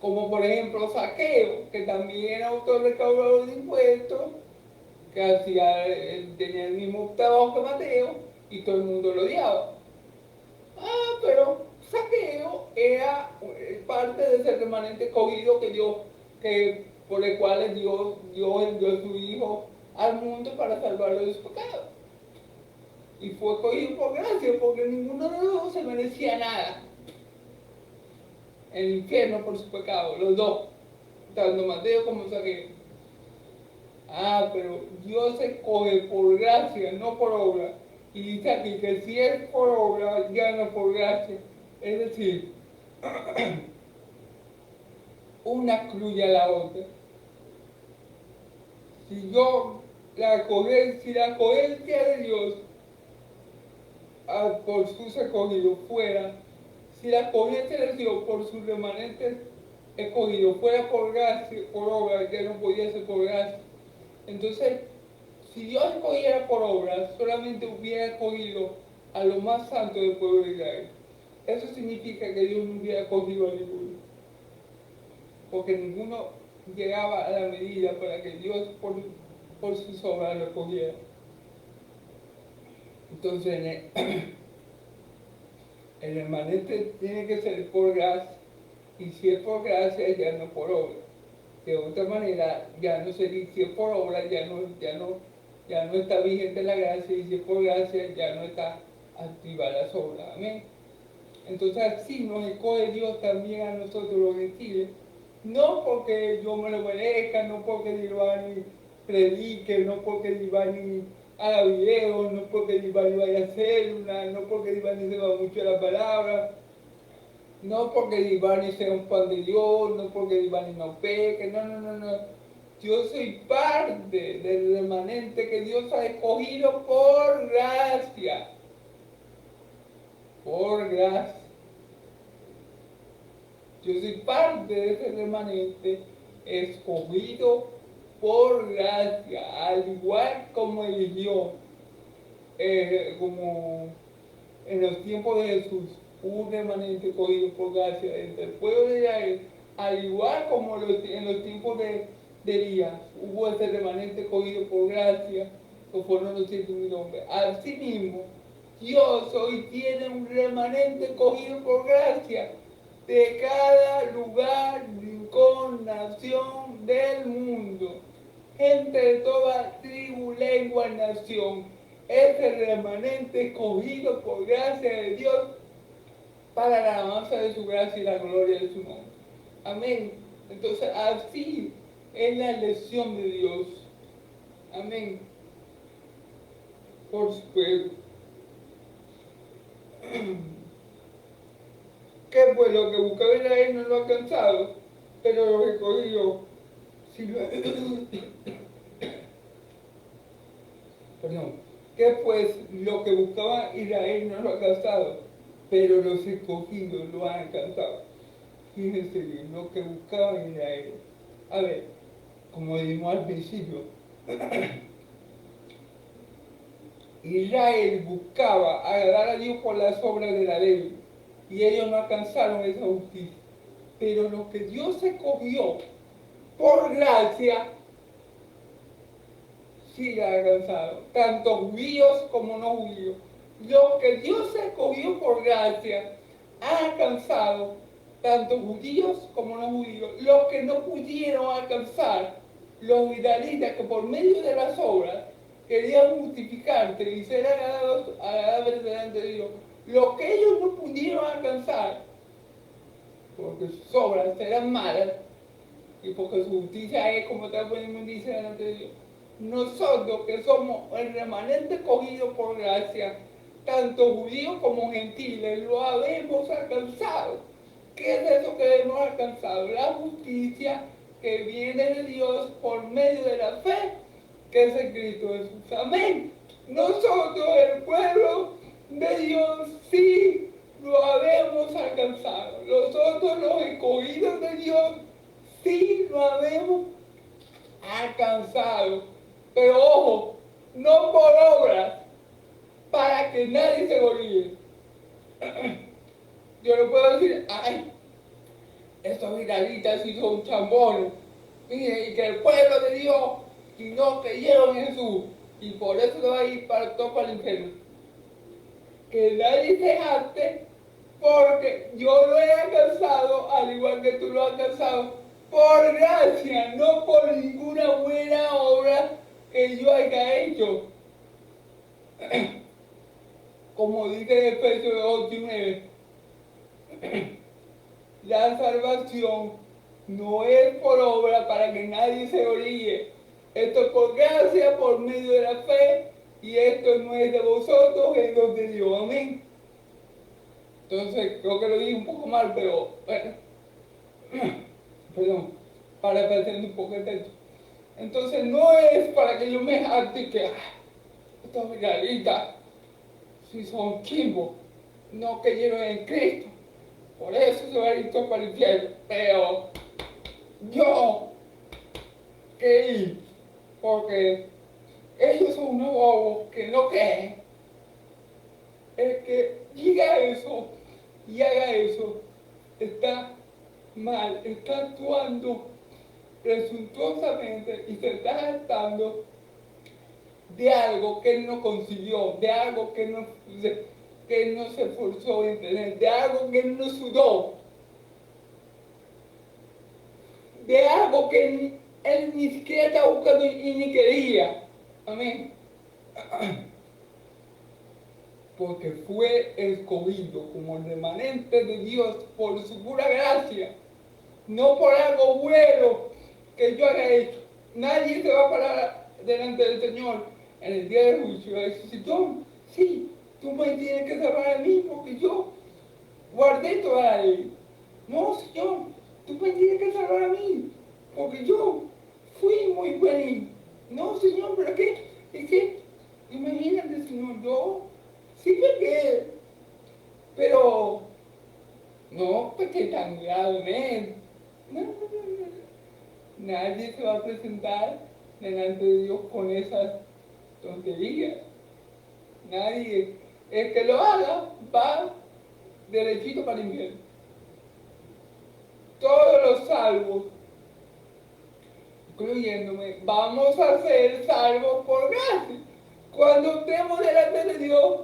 Como por ejemplo Zaqueo, que también era autor recaudador de impuestos, que tenía el mismo trabajo que Mateo, y todo el mundo lo odiaba. Pero Zaqueo era parte de ese remanente escogido por el cual Dios envió a su Hijo al mundo para salvarlo de su pecado. Y fue escogido por gracia, porque ninguno de los dos se merecía nada. El infierno por su pecado, los dos, tanto Mateo como Zaqueo. Pero Dios escoge por gracia, no por obra. Y dice aquí que si es por obra, ya no por gracia. Es decir, una excluye a la otra. Si la coherencia de Dios por sus escogidos fuera, si la coherencia de Dios por sus remanentes escogidos fuera por gracia, por obra, ya no podía ser por gracia. Entonces, si Dios escogiera por obra, solamente hubiera escogido a lo más santo del pueblo de Israel. Eso significa que Dios no hubiera escogido a ninguno. Porque ninguno llegaba a la medida para que Dios por sus obras lo cogiera. Entonces, el remanente tiene que ser por gracia, y si es por gracia, ya no por obra. De otra manera, ya no sería, si es por obra, ya no está vigente la gracia, y si es por gracia, ya no está activa las obras. Amén. Entonces, así nos escoge Dios también a nosotros los gentiles, no porque yo me lo merezca, no porque Divani predique, no porque Divani haga videos, no porque Divani vaya a célula, no porque Divani sepa mucho la palabra, no porque Divani sea un pan de Dios, no porque Divani no peque, no. Yo soy parte del remanente que Dios ha escogido por gracia. Por gracia. Yo soy parte de ese remanente escogido por gracia, al igual como eligió, como en los tiempos de Jesús, un remanente escogido por gracia entre el pueblo de Israel, al igual como en los tiempos de Elías, hubo ese remanente escogido por gracia, que fueron los 100.000 hombres. Asimismo, Dios hoy tiene un remanente escogido por gracia de cada lugar, rincón, nación del mundo, gente de toda tribu, lengua, nación, ese remanente escogido por gracia de Dios para la alabanza de su gracia y la gloria de su nombre. Amén. Entonces, así es la elección de Dios. Amén. Por su pueblo. ¿Qué pues lo que buscaba Israel no lo ha alcanzado? Pero lo recogió. Si lo... Perdón. ¿Qué pues lo que buscaba Israel no lo ha alcanzado? Pero los escogidos lo han alcanzado. Fíjense bien, lo que buscaba Israel. A ver, como dijimos al principio, Israel buscaba agradar a Dios por las obras de la ley, y ellos no alcanzaron esa justicia. Pero lo que Dios escogió por gracia, sí la ha alcanzado, tanto judíos como no judíos. Lo que Dios escogió por gracia ha alcanzado tanto judíos como no judíos. Los que no pudieron alcanzar, los israelitas que por medio de las obras querían justificarse y ser agradables delante de Dios, lo que ellos no pudieron alcanzar, porque sus obras eran malas y porque su justicia es como está poniendo dice delante de Dios. Nosotros que somos el remanente cogido por gracia, tanto judíos como gentiles, lo habemos alcanzado. ¿Qué es eso que hemos alcanzado? La justicia que viene de Dios por medio de la fe, que es en Cristo Jesús. Amén. Nosotros, el pueblo de Dios, sí lo habemos alcanzado. Nosotros, los escogidos de Dios, sí lo habemos alcanzado. Pero ojo, no por obras, para que nadie se gloríe. Yo no puedo decir, ay, estos israelitas sí son chambones. Miren, y que el pueblo de Dios, y no creyeron en Jesús, y por eso se va a ir todo para el infierno. Que nadie se jacte, porque yo lo he alcanzado, al igual que tú lo has alcanzado, por gracia, no por ninguna buena obra que yo haya hecho. Como dice en Efesios 8 y 9, la salvación no es por obra para que nadie se gloríe. Esto es por gracia, por medio de la fe, y esto no es de vosotros, es de Dios. Amén. Entonces, creo que lo dije un poco mal, pero bueno, perdón, para aprender un poco el texto. Entonces, no es para que yo me jacte que estos regalitas, si son chimbos, no creyeron en Cristo. Por eso se va a ir todo para el infierno. Pero yo creí, porque ellos son unos bobos que no creen. El que diga eso y haga eso está mal, está actuando presuntuosamente y se está jactando de algo que él no consiguió, de algo que él no se esforzó en tener, de algo que él no sudó, de algo que él ni siquiera está buscando y ni quería. Amén. Porque fue escogido como el remanente de Dios por su pura gracia, no por algo bueno que yo haya hecho. Nadie se va a parar delante del Señor en el día del juicio y va a decir, sí, tú me tienes que salvar a mí porque yo guardé toda la ley. No, Señor, tú me tienes que salvar a mí porque yo fui muy bueno. No, Señor, pero ¿qué? Es que, imagínate, Señor, yo sí pequé, pero no pequé tan gravemente. No. Nadie se va a presentar delante de Dios con esas tonterías. Nadie. El que lo haga va derechito para el infierno. Todos los salvos, incluyéndome, vamos a ser salvos por gracia. Cuando estemos delante de Dios,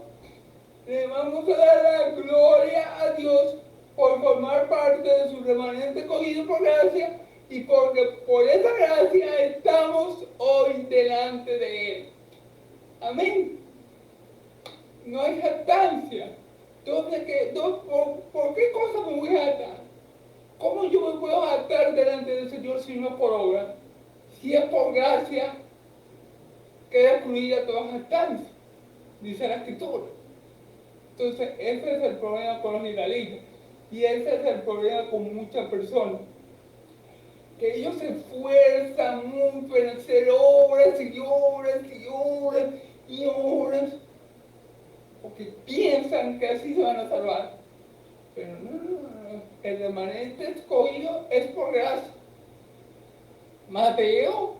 le vamos a dar la gloria a Dios por formar parte de su remanente escogido por gracia y porque por esa gracia estamos hoy delante de Él. Amén. No hay jactancia. ¿Por qué cosa me voy a jactar? ¿Cómo yo me puedo jactar delante del Señor si no es por obra? Si es por gracia, queda excluida toda jactancia, dice la Escritura. Entonces, ese es el problema con los israelitas. Y ese es el problema con muchas personas. Que ellos se esfuerzan mucho en hacer obras y obras y obras y obras. Porque piensan que así se van a salvar. Pero no. El remanente escogido es por gracia. Mateo,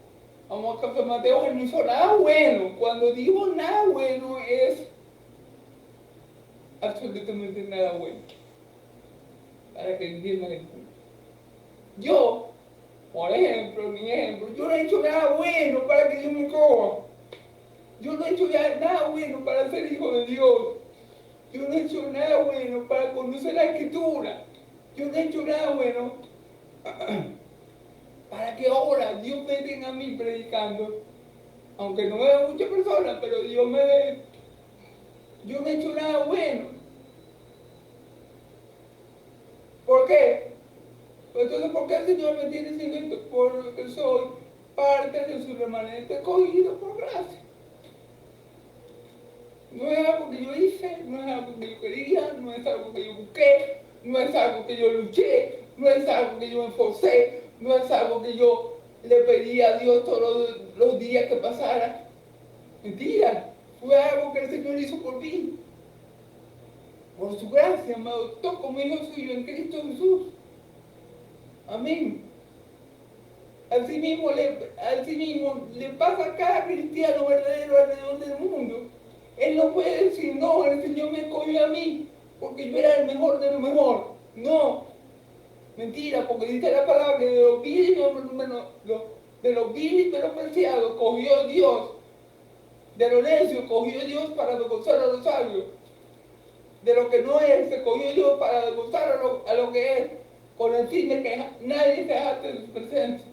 vamos a que Mateo no hizo nada bueno. Cuando digo nada bueno es absolutamente nada bueno. Para que entiendan el punto. Yo, por ejemplo, yo no he hecho nada bueno para que Dios me coja. Yo no he hecho nada bueno para ser hijo de Dios. Yo no he hecho nada bueno para conocer la Escritura. Yo no he hecho nada bueno para que ahora Dios me tenga a mí predicando. Aunque no veo muchas personas, pero Dios me ve. Yo no he hecho nada bueno. ¿Por qué? Entonces, ¿por qué el Señor me tiene sin esto? Porque soy parte de su remanente escogido por gracia. No es algo que yo hice, no es algo que yo quería, no es algo que yo busqué, no es algo que yo luché, no es algo que yo me esforcé, no es algo que yo le pedí a Dios todos los días que pasara. Mentira, fue algo que el Señor hizo por mí. Por su gracia me adoptó como hijo suyo en Cristo Jesús. Amén. Así mismo le pasa a cada cristiano verdadero alrededor del mundo. Él no puede decir, no, el Señor me escogió a mí, porque yo era el mejor de lo mejor. No, mentira, porque dice la palabra que de los viles y menospreciados cogió Dios, de los necios cogió Dios para avergonzar a los sabios, de lo que no es, se cogió Dios para avergonzar a lo que es, con el fin de que nadie se jacte de su presencia.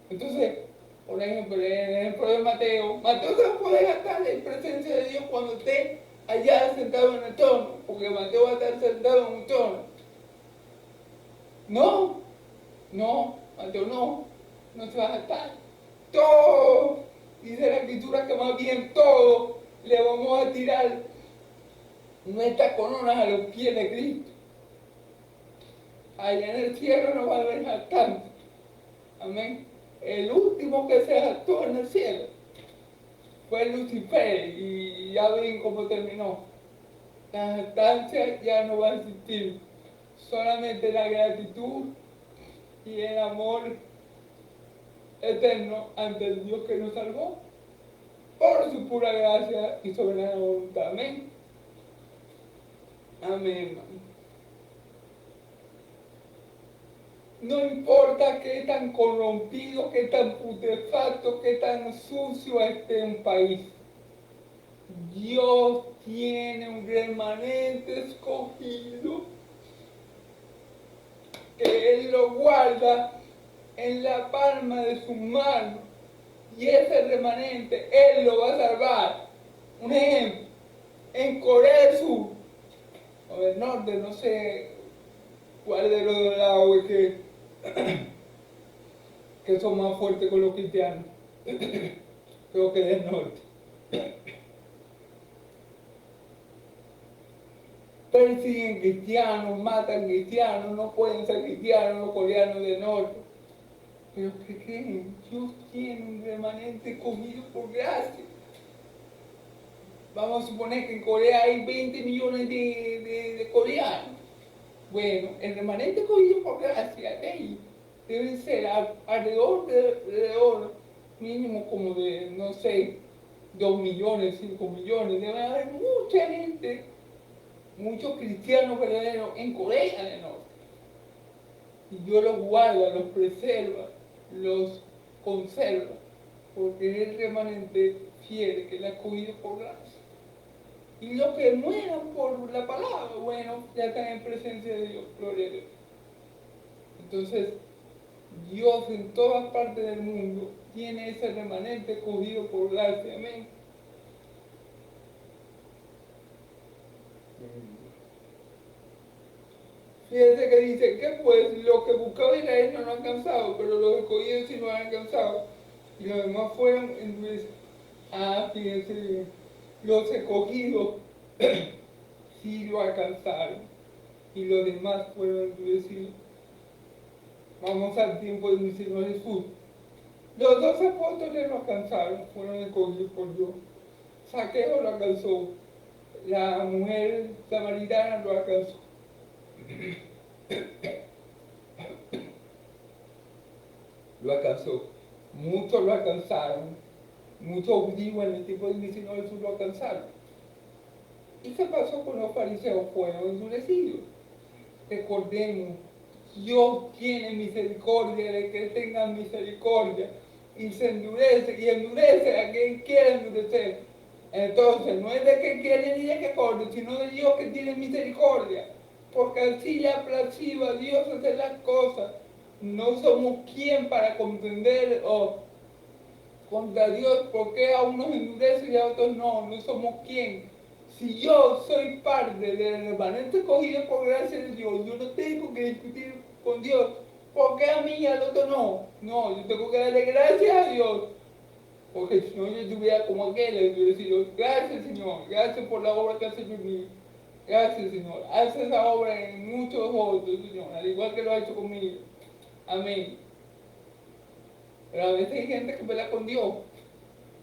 Entonces, por ejemplo, en el ejemplo de Mateo se puede jactar en presencia de Dios cuando esté allá sentado en el trono, porque Mateo va a estar sentado en un trono. No, Mateo no se va a jactar. Todo, dice la Escritura que más bien todo le vamos a tirar nuestras coronas a los pies de Cristo. Allá en el cielo no va a haber jactancia. Amén. El último que se jactó en el cielo fue Lucifer y ya ven cómo terminó. La jactancia ya no va a existir. Solamente la gratitud y el amor eterno ante el Dios que nos salvó por su pura gracia y soberana voluntad. Amén. Amén. No importa qué tan corrompido, qué tan putrefacto, qué tan sucio esté un país. Dios tiene un remanente escogido que Él lo guarda en la palma de su mano. Y ese remanente Él lo va a salvar. Un ejemplo, en Corea del Sur o del Norte, no sé cuál de los dos lados es que son más fuertes con los cristianos. Creo que del norte. Persiguen cristianos, matan cristianos, no pueden ser cristianos los coreanos del norte. Pero ¿qué creen? Dios tiene un remanente escogido por gracia. Vamos a suponer que en Corea hay 20 millones de coreanos. Bueno, el remanente escogido por gracia de ellos deben ser alrededor mínimo como de, no sé, 2 millones, 5 millones. Debe haber mucha gente, muchos cristianos verdaderos en Corea del Norte. Y Dios los guarda, los preserva, los conserva, porque es el remanente fiel que le ha escogido por gracia. Y los que mueran por la palabra, bueno, ya están en presencia de Dios, gloria a Dios. Entonces, Dios en todas partes del mundo tiene ese remanente escogido por gracia, amén. Fíjense que dice que pues los que buscaban a Israel no lo han alcanzado, pero los escogidos sí lo han alcanzado. Y los demás fueron endurecidos. Ah, fíjense bien, los escogidos sí lo alcanzaron y los demás fueron endurecidos. Vamos al tiempo de mi Señor Jesús. Los 12 apóstoles lo alcanzaron, fueron escogidos por Dios. Saqueo lo alcanzó, la mujer samaritana lo alcanzó. Lo alcanzó. Muchos lo alcanzaron. Muchos judíos en el tiempo de mi Señor Jesús lo alcanzaron. ¿Y qué pasó con los fariseos? Fueron endurecidos. Recordemos, Dios tiene misericordia de que tengan misericordia y se endurece y endurece a quien quiere endurecer. Entonces, no es de que quiere ni de que corre, sino de Dios que tiene misericordia. Porque así le ha placido a Dios hacer las cosas. No somos quien para comprender o contra Dios por qué a unos endurece y a otros no. No somos quien. Si yo soy parte del remanente escogido por gracia de Dios, yo no tengo que discutir con Dios. ¿Por qué a mí y al otro no? No, yo tengo que darle gracias a Dios. Porque si no yo estuviera como aquel, yo decir, gracias Señor, gracias por la obra que has hecho en mí. Gracias Señor. Haz esa obra en muchos otros, Señor, al igual que lo ha hecho conmigo. Amén. Pero a veces hay gente que pelea con Dios.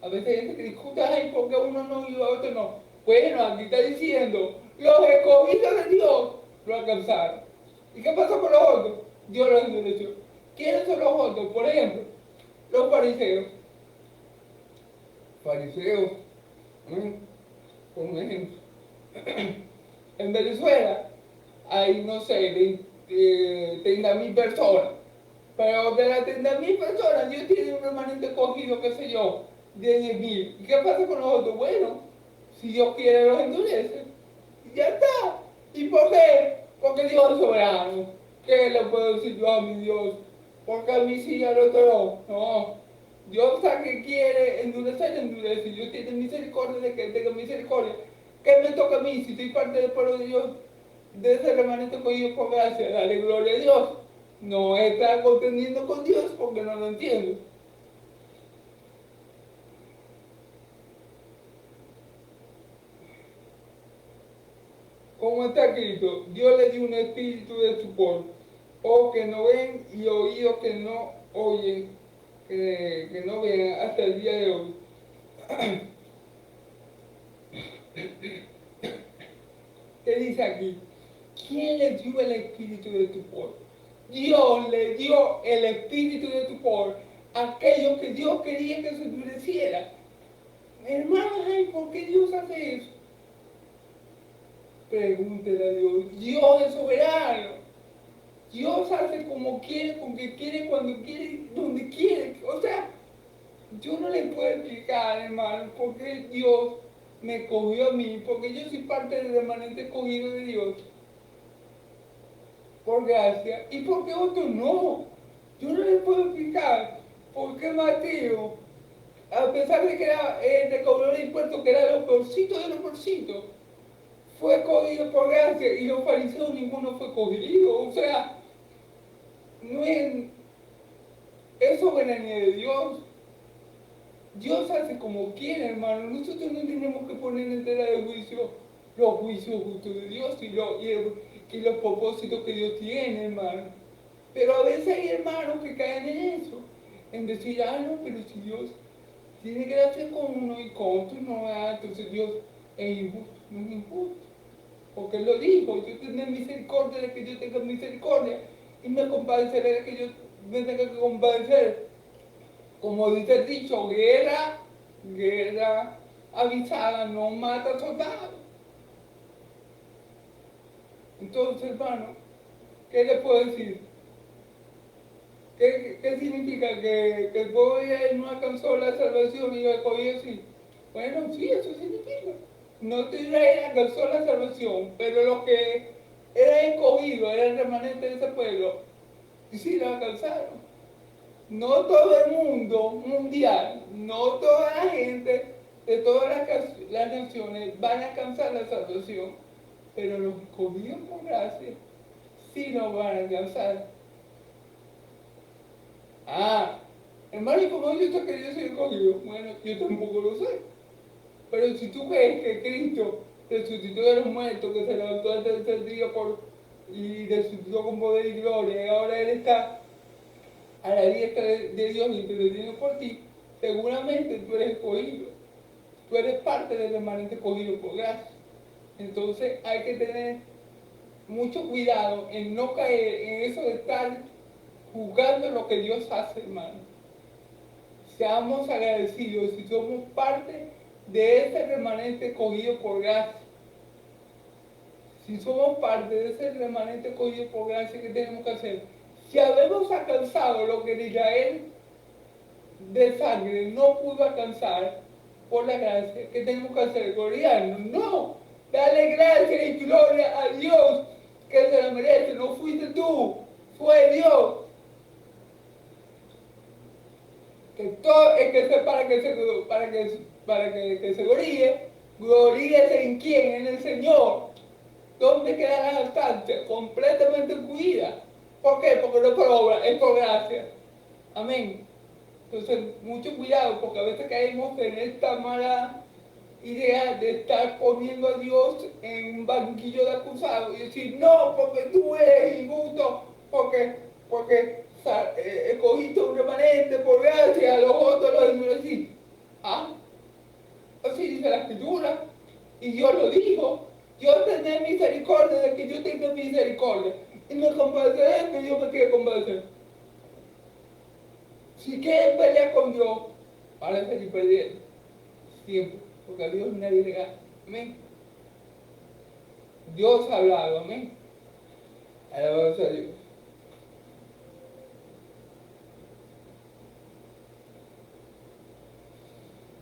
A veces hay gente que discute, ay, ¿por qué uno no y otro no? Bueno, aquí está diciendo, los escogidos de Dios lo alcanzaron. ¿Y qué pasó con los otros? Dios los endureció. ¿Quiénes son los otros? Por ejemplo, los fariseos. Fariseos, por un ejemplo. En Venezuela hay, no sé, 30.000 personas. Pero de las 30.000 personas, Dios tiene un remanente escogido, qué sé yo, de 10.000. ¿Y qué pasa con los otros? Bueno, si Dios quiere los endurece. Y ya está. ¿Y por qué? Porque Dios es soberano. ¿Qué le puedo decir yo a mi Dios? Porque a mí sí y al otro no. No. Dios a que quiere endurecer, endurece. Dios tiene misericordia de que tenga misericordia. ¿Qué me toca a mí si soy parte del pueblo de Dios? De ese remanente escogido por gracia, dale gloria a Dios. No está contendiendo con Dios porque no lo entiendo. Como está escrito, Dios le dio un espíritu de estupor, ojos que no ven y oídos que no oyen, que no ven hasta el día de hoy. ¿Qué dice aquí? ¿Quién le dio el espíritu de estupor? Dios le dio el espíritu de estupor a aquellos que Dios quería que se endureciera. Hermano, ¿por qué Dios hace eso? Pregúntele a Dios. Dios es soberano. Dios hace como quiere, con que quiere, cuando quiere, donde quiere. O sea, yo no le puedo explicar, hermano, por qué Dios me cogió a mí, porque yo soy parte del remanente escogido de Dios, por gracia, y por qué otros no. Yo no le puedo explicar por qué Mateo, a pesar de que era de cobrar impuestos, que era los peorcitos de los peorcitos, fue cogido por gracia, y los fariseos ninguno fue cogido. O sea, no es, es soberanía de Dios. Dios hace como quiere, hermano. Nosotros no tenemos que poner en tela de juicio los juicios justos de Dios y los propósitos que Dios tiene, hermano. Pero a veces hay hermanos que caen en eso, en decir, ah, no, pero si Dios tiene gracia con uno y con otro no, entonces Dios es injusto. No es injusto, porque Él lo dijo: yo tendré misericordia de que yo tenga misericordia, y me compadeceré de que yo me tenga que compadecer. Como dice el dicho, guerra avisada no mata soldados. Entonces, hermano, ¿qué le puedo decir? ¿Qué significa? ¿Que el pueblo de Israel no alcanzó la salvación y yo escogí así? Bueno, sí, eso significa. No te Israel alcanzó la salvación, pero los que eran escogidos, eran remanentes de ese pueblo, y sí la alcanzaron. No todo el mundo mundial, no toda la gente de todas las naciones van a alcanzar la salvación, pero los escogidos por gracia sí lo van a alcanzar. Ah, hermano, ¿y cómo yo sé que yo soy escogido? Bueno, yo tampoco lo sé. Pero si tú crees que Cristo resucitó de los muertos, que se levantó al tercer día y resucitó con poder y gloria, y ahora Él está a la diestra de Dios y intercediendo por ti, seguramente tú eres escogido. Tú eres parte del remanente escogido por gracia. Entonces hay que tener mucho cuidado en no caer en eso de estar juzgando lo que Dios hace, hermano. Seamos agradecidos si somos parte de ese remanente escogido por gracia. Si somos parte de ese remanente escogido por gracia, ¿qué tenemos que hacer? Si habemos alcanzado lo que Israel de sangre no pudo alcanzar por la gracia, ¿qué tenemos que hacer? ¿Gloriarnos? No, dale gracia y gloria a Dios, que se la merece. No fuiste tú, fue Dios. Que todo el que se que se gloríese en quién, en el Señor. ¿Dónde queda la jactancia? Completamente incluida. ¿Por qué? Porque no es por obra, es por gracia. Amén. Entonces, mucho cuidado, porque a veces caemos en esta mala idea de estar poniendo a Dios en un banquillo de acusado y decir, no, porque tú eres injusto, porque escogiste un remanente por gracia, los otros los endurecí. Ah, así dice la Escritura, y Dios lo dijo. Dios tendrá misericordia de que yo tenga misericordia, y me compadeceré que Dios me quiere compadecer. Si quieren pelear con Dios, van a seguir perdiendo. Siempre. Porque a Dios nadie le gana. Amén. Dios ha hablado. Amén. Alabado sea Dios.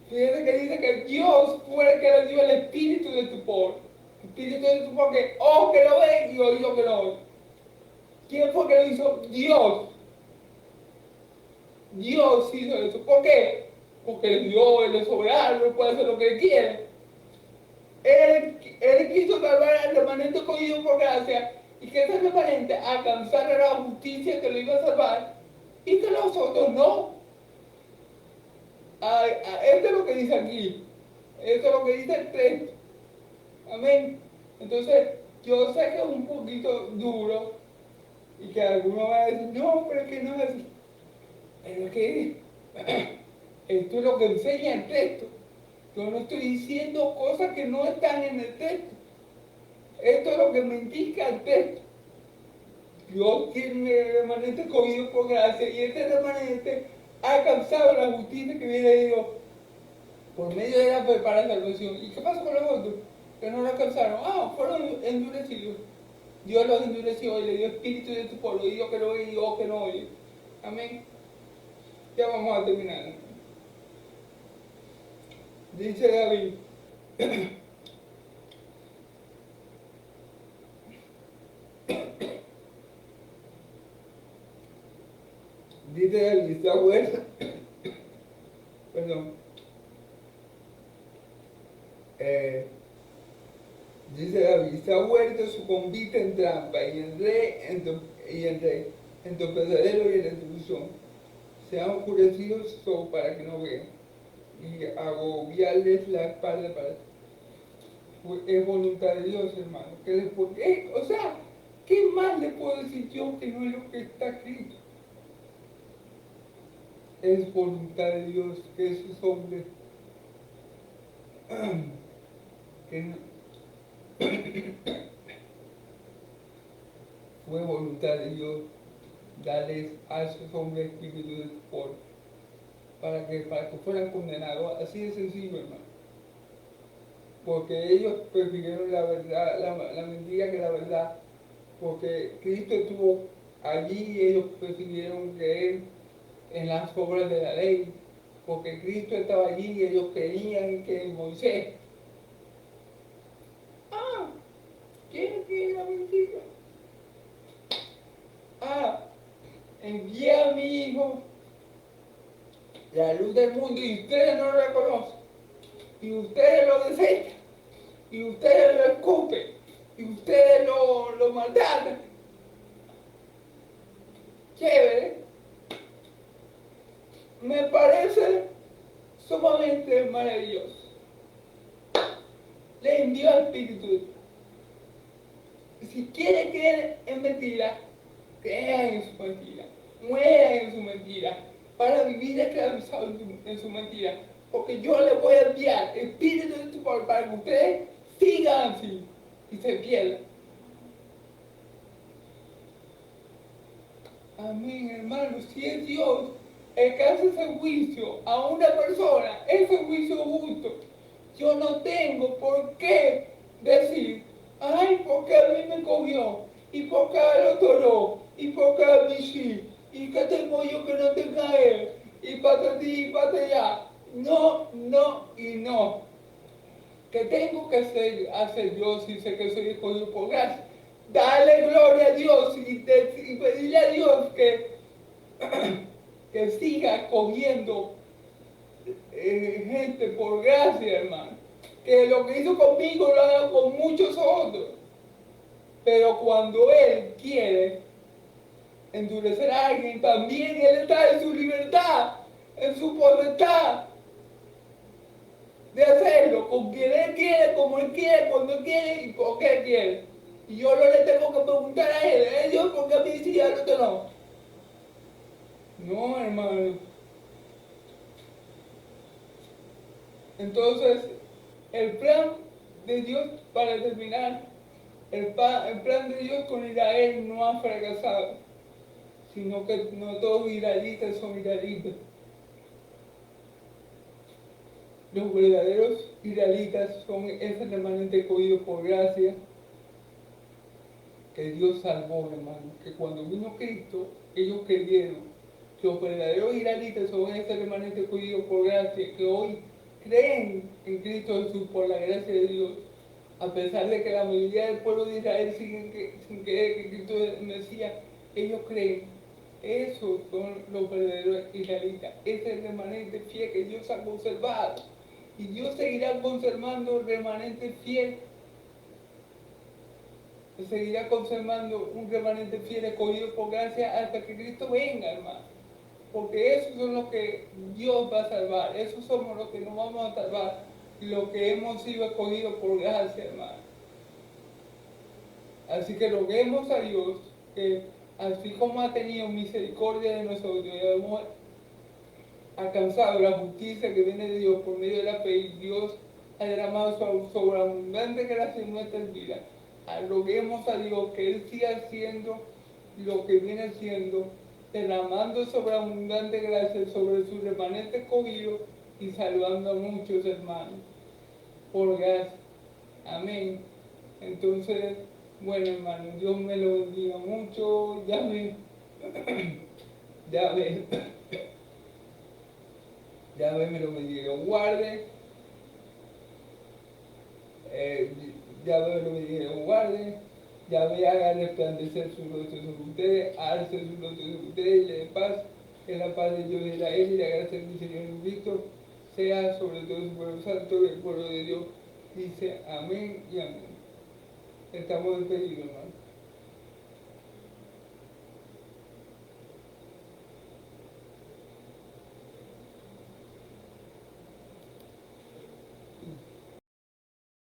Fíjate que dice que Dios fue el que le dio el espíritu de estupor. Espíritu de estupor que que lo ve y oído que lo oye. ¿Quién fue que lo hizo? Dios. Dios hizo eso. ¿Por qué? Porque Dios, Él es soberano, Él puede hacer lo que Él quiere. Él quiso salvar al remanente escogido por gracia, y que ese remanente alcanzara la justicia que lo iba a salvar, y que los otros no. Esto es lo que dice aquí. Esto es lo que dice el texto. Amén. Entonces, yo sé que es un poquito duro y que algunos van a decir, no, pero es que no es así. Pero es que esto es lo que enseña el texto. Yo no estoy diciendo cosas que no están en el texto. Esto es lo que me indica el texto. Dios tiene el remanente escogido por gracia, y este remanente ha alcanzado la justicia que viene de Dios por medio de la fe para la salvación. ¿Y qué pasó con los otros? Que no lo alcanzaron. Fueron endurecidos. Dios los endureció y le dio espíritu de tu pueblo, y yo que lo oye y yo que no oye. Amén. Ya vamos a terminar. Dice David, dice David, se ha vuelto, perdón, dice David, se ha vuelto su convite en trampa y el rey en tropezadero y en retribución. Se han oscurecido para que no vean y agobiarles la espalda para... Es voluntad de Dios, hermano. O sea, ¿qué más le puedo decir yo que no es lo que está escrito? Es voluntad de Dios que esos hombres que no, fue voluntad de Dios darles a esos hombres espíritu de temor para que fueran condenados. Así de sencillo, hermano. Porque ellos prefirieron la verdad, la mentira que la verdad. Porque Cristo estuvo allí y ellos prefirieron creer en las obras de la ley. Porque Cristo estaba allí y ellos creían que Moisés. Ah, ¿quién quiere la mentira? Ah, envié a mi hijo la luz del mundo y ustedes no lo reconocen. Y ustedes lo desechan. Y ustedes lo escupen. Y ustedes lo maltratan. Chévere. Me parece sumamente maravilloso. Le envió al Espíritu. Si quiere creer en mentira, crean en su mentira. Mueran en su mentira. Para vivir esclavizado en su mentira. Porque yo le voy a enviar espíritu de tu poder para que ustedes sigan así y se pierdan. Amén, hermano. Si es Dios el que hace ese juicio a una persona, ese juicio justo, yo no tengo por qué decir, ay, porque a mí me cogió, y porque a él lo toró, y porque a mí sí, y que tengo yo que no tenga él, y para ti y para allá. No, no y no. Que tengo que hacer yo si sé que soy escogido por gracia. Dale gloria a Dios y pedirle a Dios que siga cogiendo gente por gracia, hermano. Que lo que hizo conmigo lo haga con muchos otros. Pero cuando Él quiere endurecer a alguien, también Él está en su libertad, en su potestad de hacerlo con quien Él quiere, como Él quiere, cuando Él quiere y por qué Él quiere. Y yo no le tengo que preguntar a Él, Dios, porque a mí sí, a otro no. No, hermano. Entonces, el plan de Dios, para terminar, el plan de Dios con Israel no ha fracasado, sino que no todos israelitas son israelitas. Los verdaderos israelitas son ese remanente escogido por gracia que Dios salvó, hermano. Que cuando vino Cristo, ellos creyeron. Los verdaderos israelitas son ese remanente escogido por gracia que hoy creen en Cristo Jesús por la gracia de Dios. A pesar de que la mayoría del pueblo de Israel sin creer que Cristo es el Mesías, ellos creen. Esos son los verdaderos israelitas. Ese es el remanente fiel que Dios ha conservado. Y Dios seguirá conservando el remanente fiel. Seguirá conservando un remanente fiel escogido por gracia hasta que Cristo venga, hermano. Porque esos son los que Dios va a salvar. Esos somos los que nos vamos a salvar. Los que hemos sido escogidos por gracia, hermano. Así que roguemos a Dios que, así como ha tenido misericordia de nosotros y hemos alcanzado la justicia que viene de Dios por medio de la fe, y Dios ha derramado su sobreabundante gracia en nuestras vidas, roguemos a Dios que Él siga haciendo lo que viene siendo, derramando sobreabundante gracia sobre su remanente escogido y salvando a muchos hermanos por gracia. Amén. Entonces, Bueno, hermano, Dios me lo bendiga mucho. Ya ve, ya ve, me lo bendiga y lo guarde. eh, ya ve, me lo bendiga y lo guarde. Ya ve, haga resplandecer su rostro sobre ustedes, alce su rostro sobre ustedes y le dé paz. Que la paz de Dios de Israel y la gracia de mi Señor Jesucristo sea sobre todo su pueblo santo y el pueblo de Dios. Dice amén y amén. Estamos despedidos, hermano.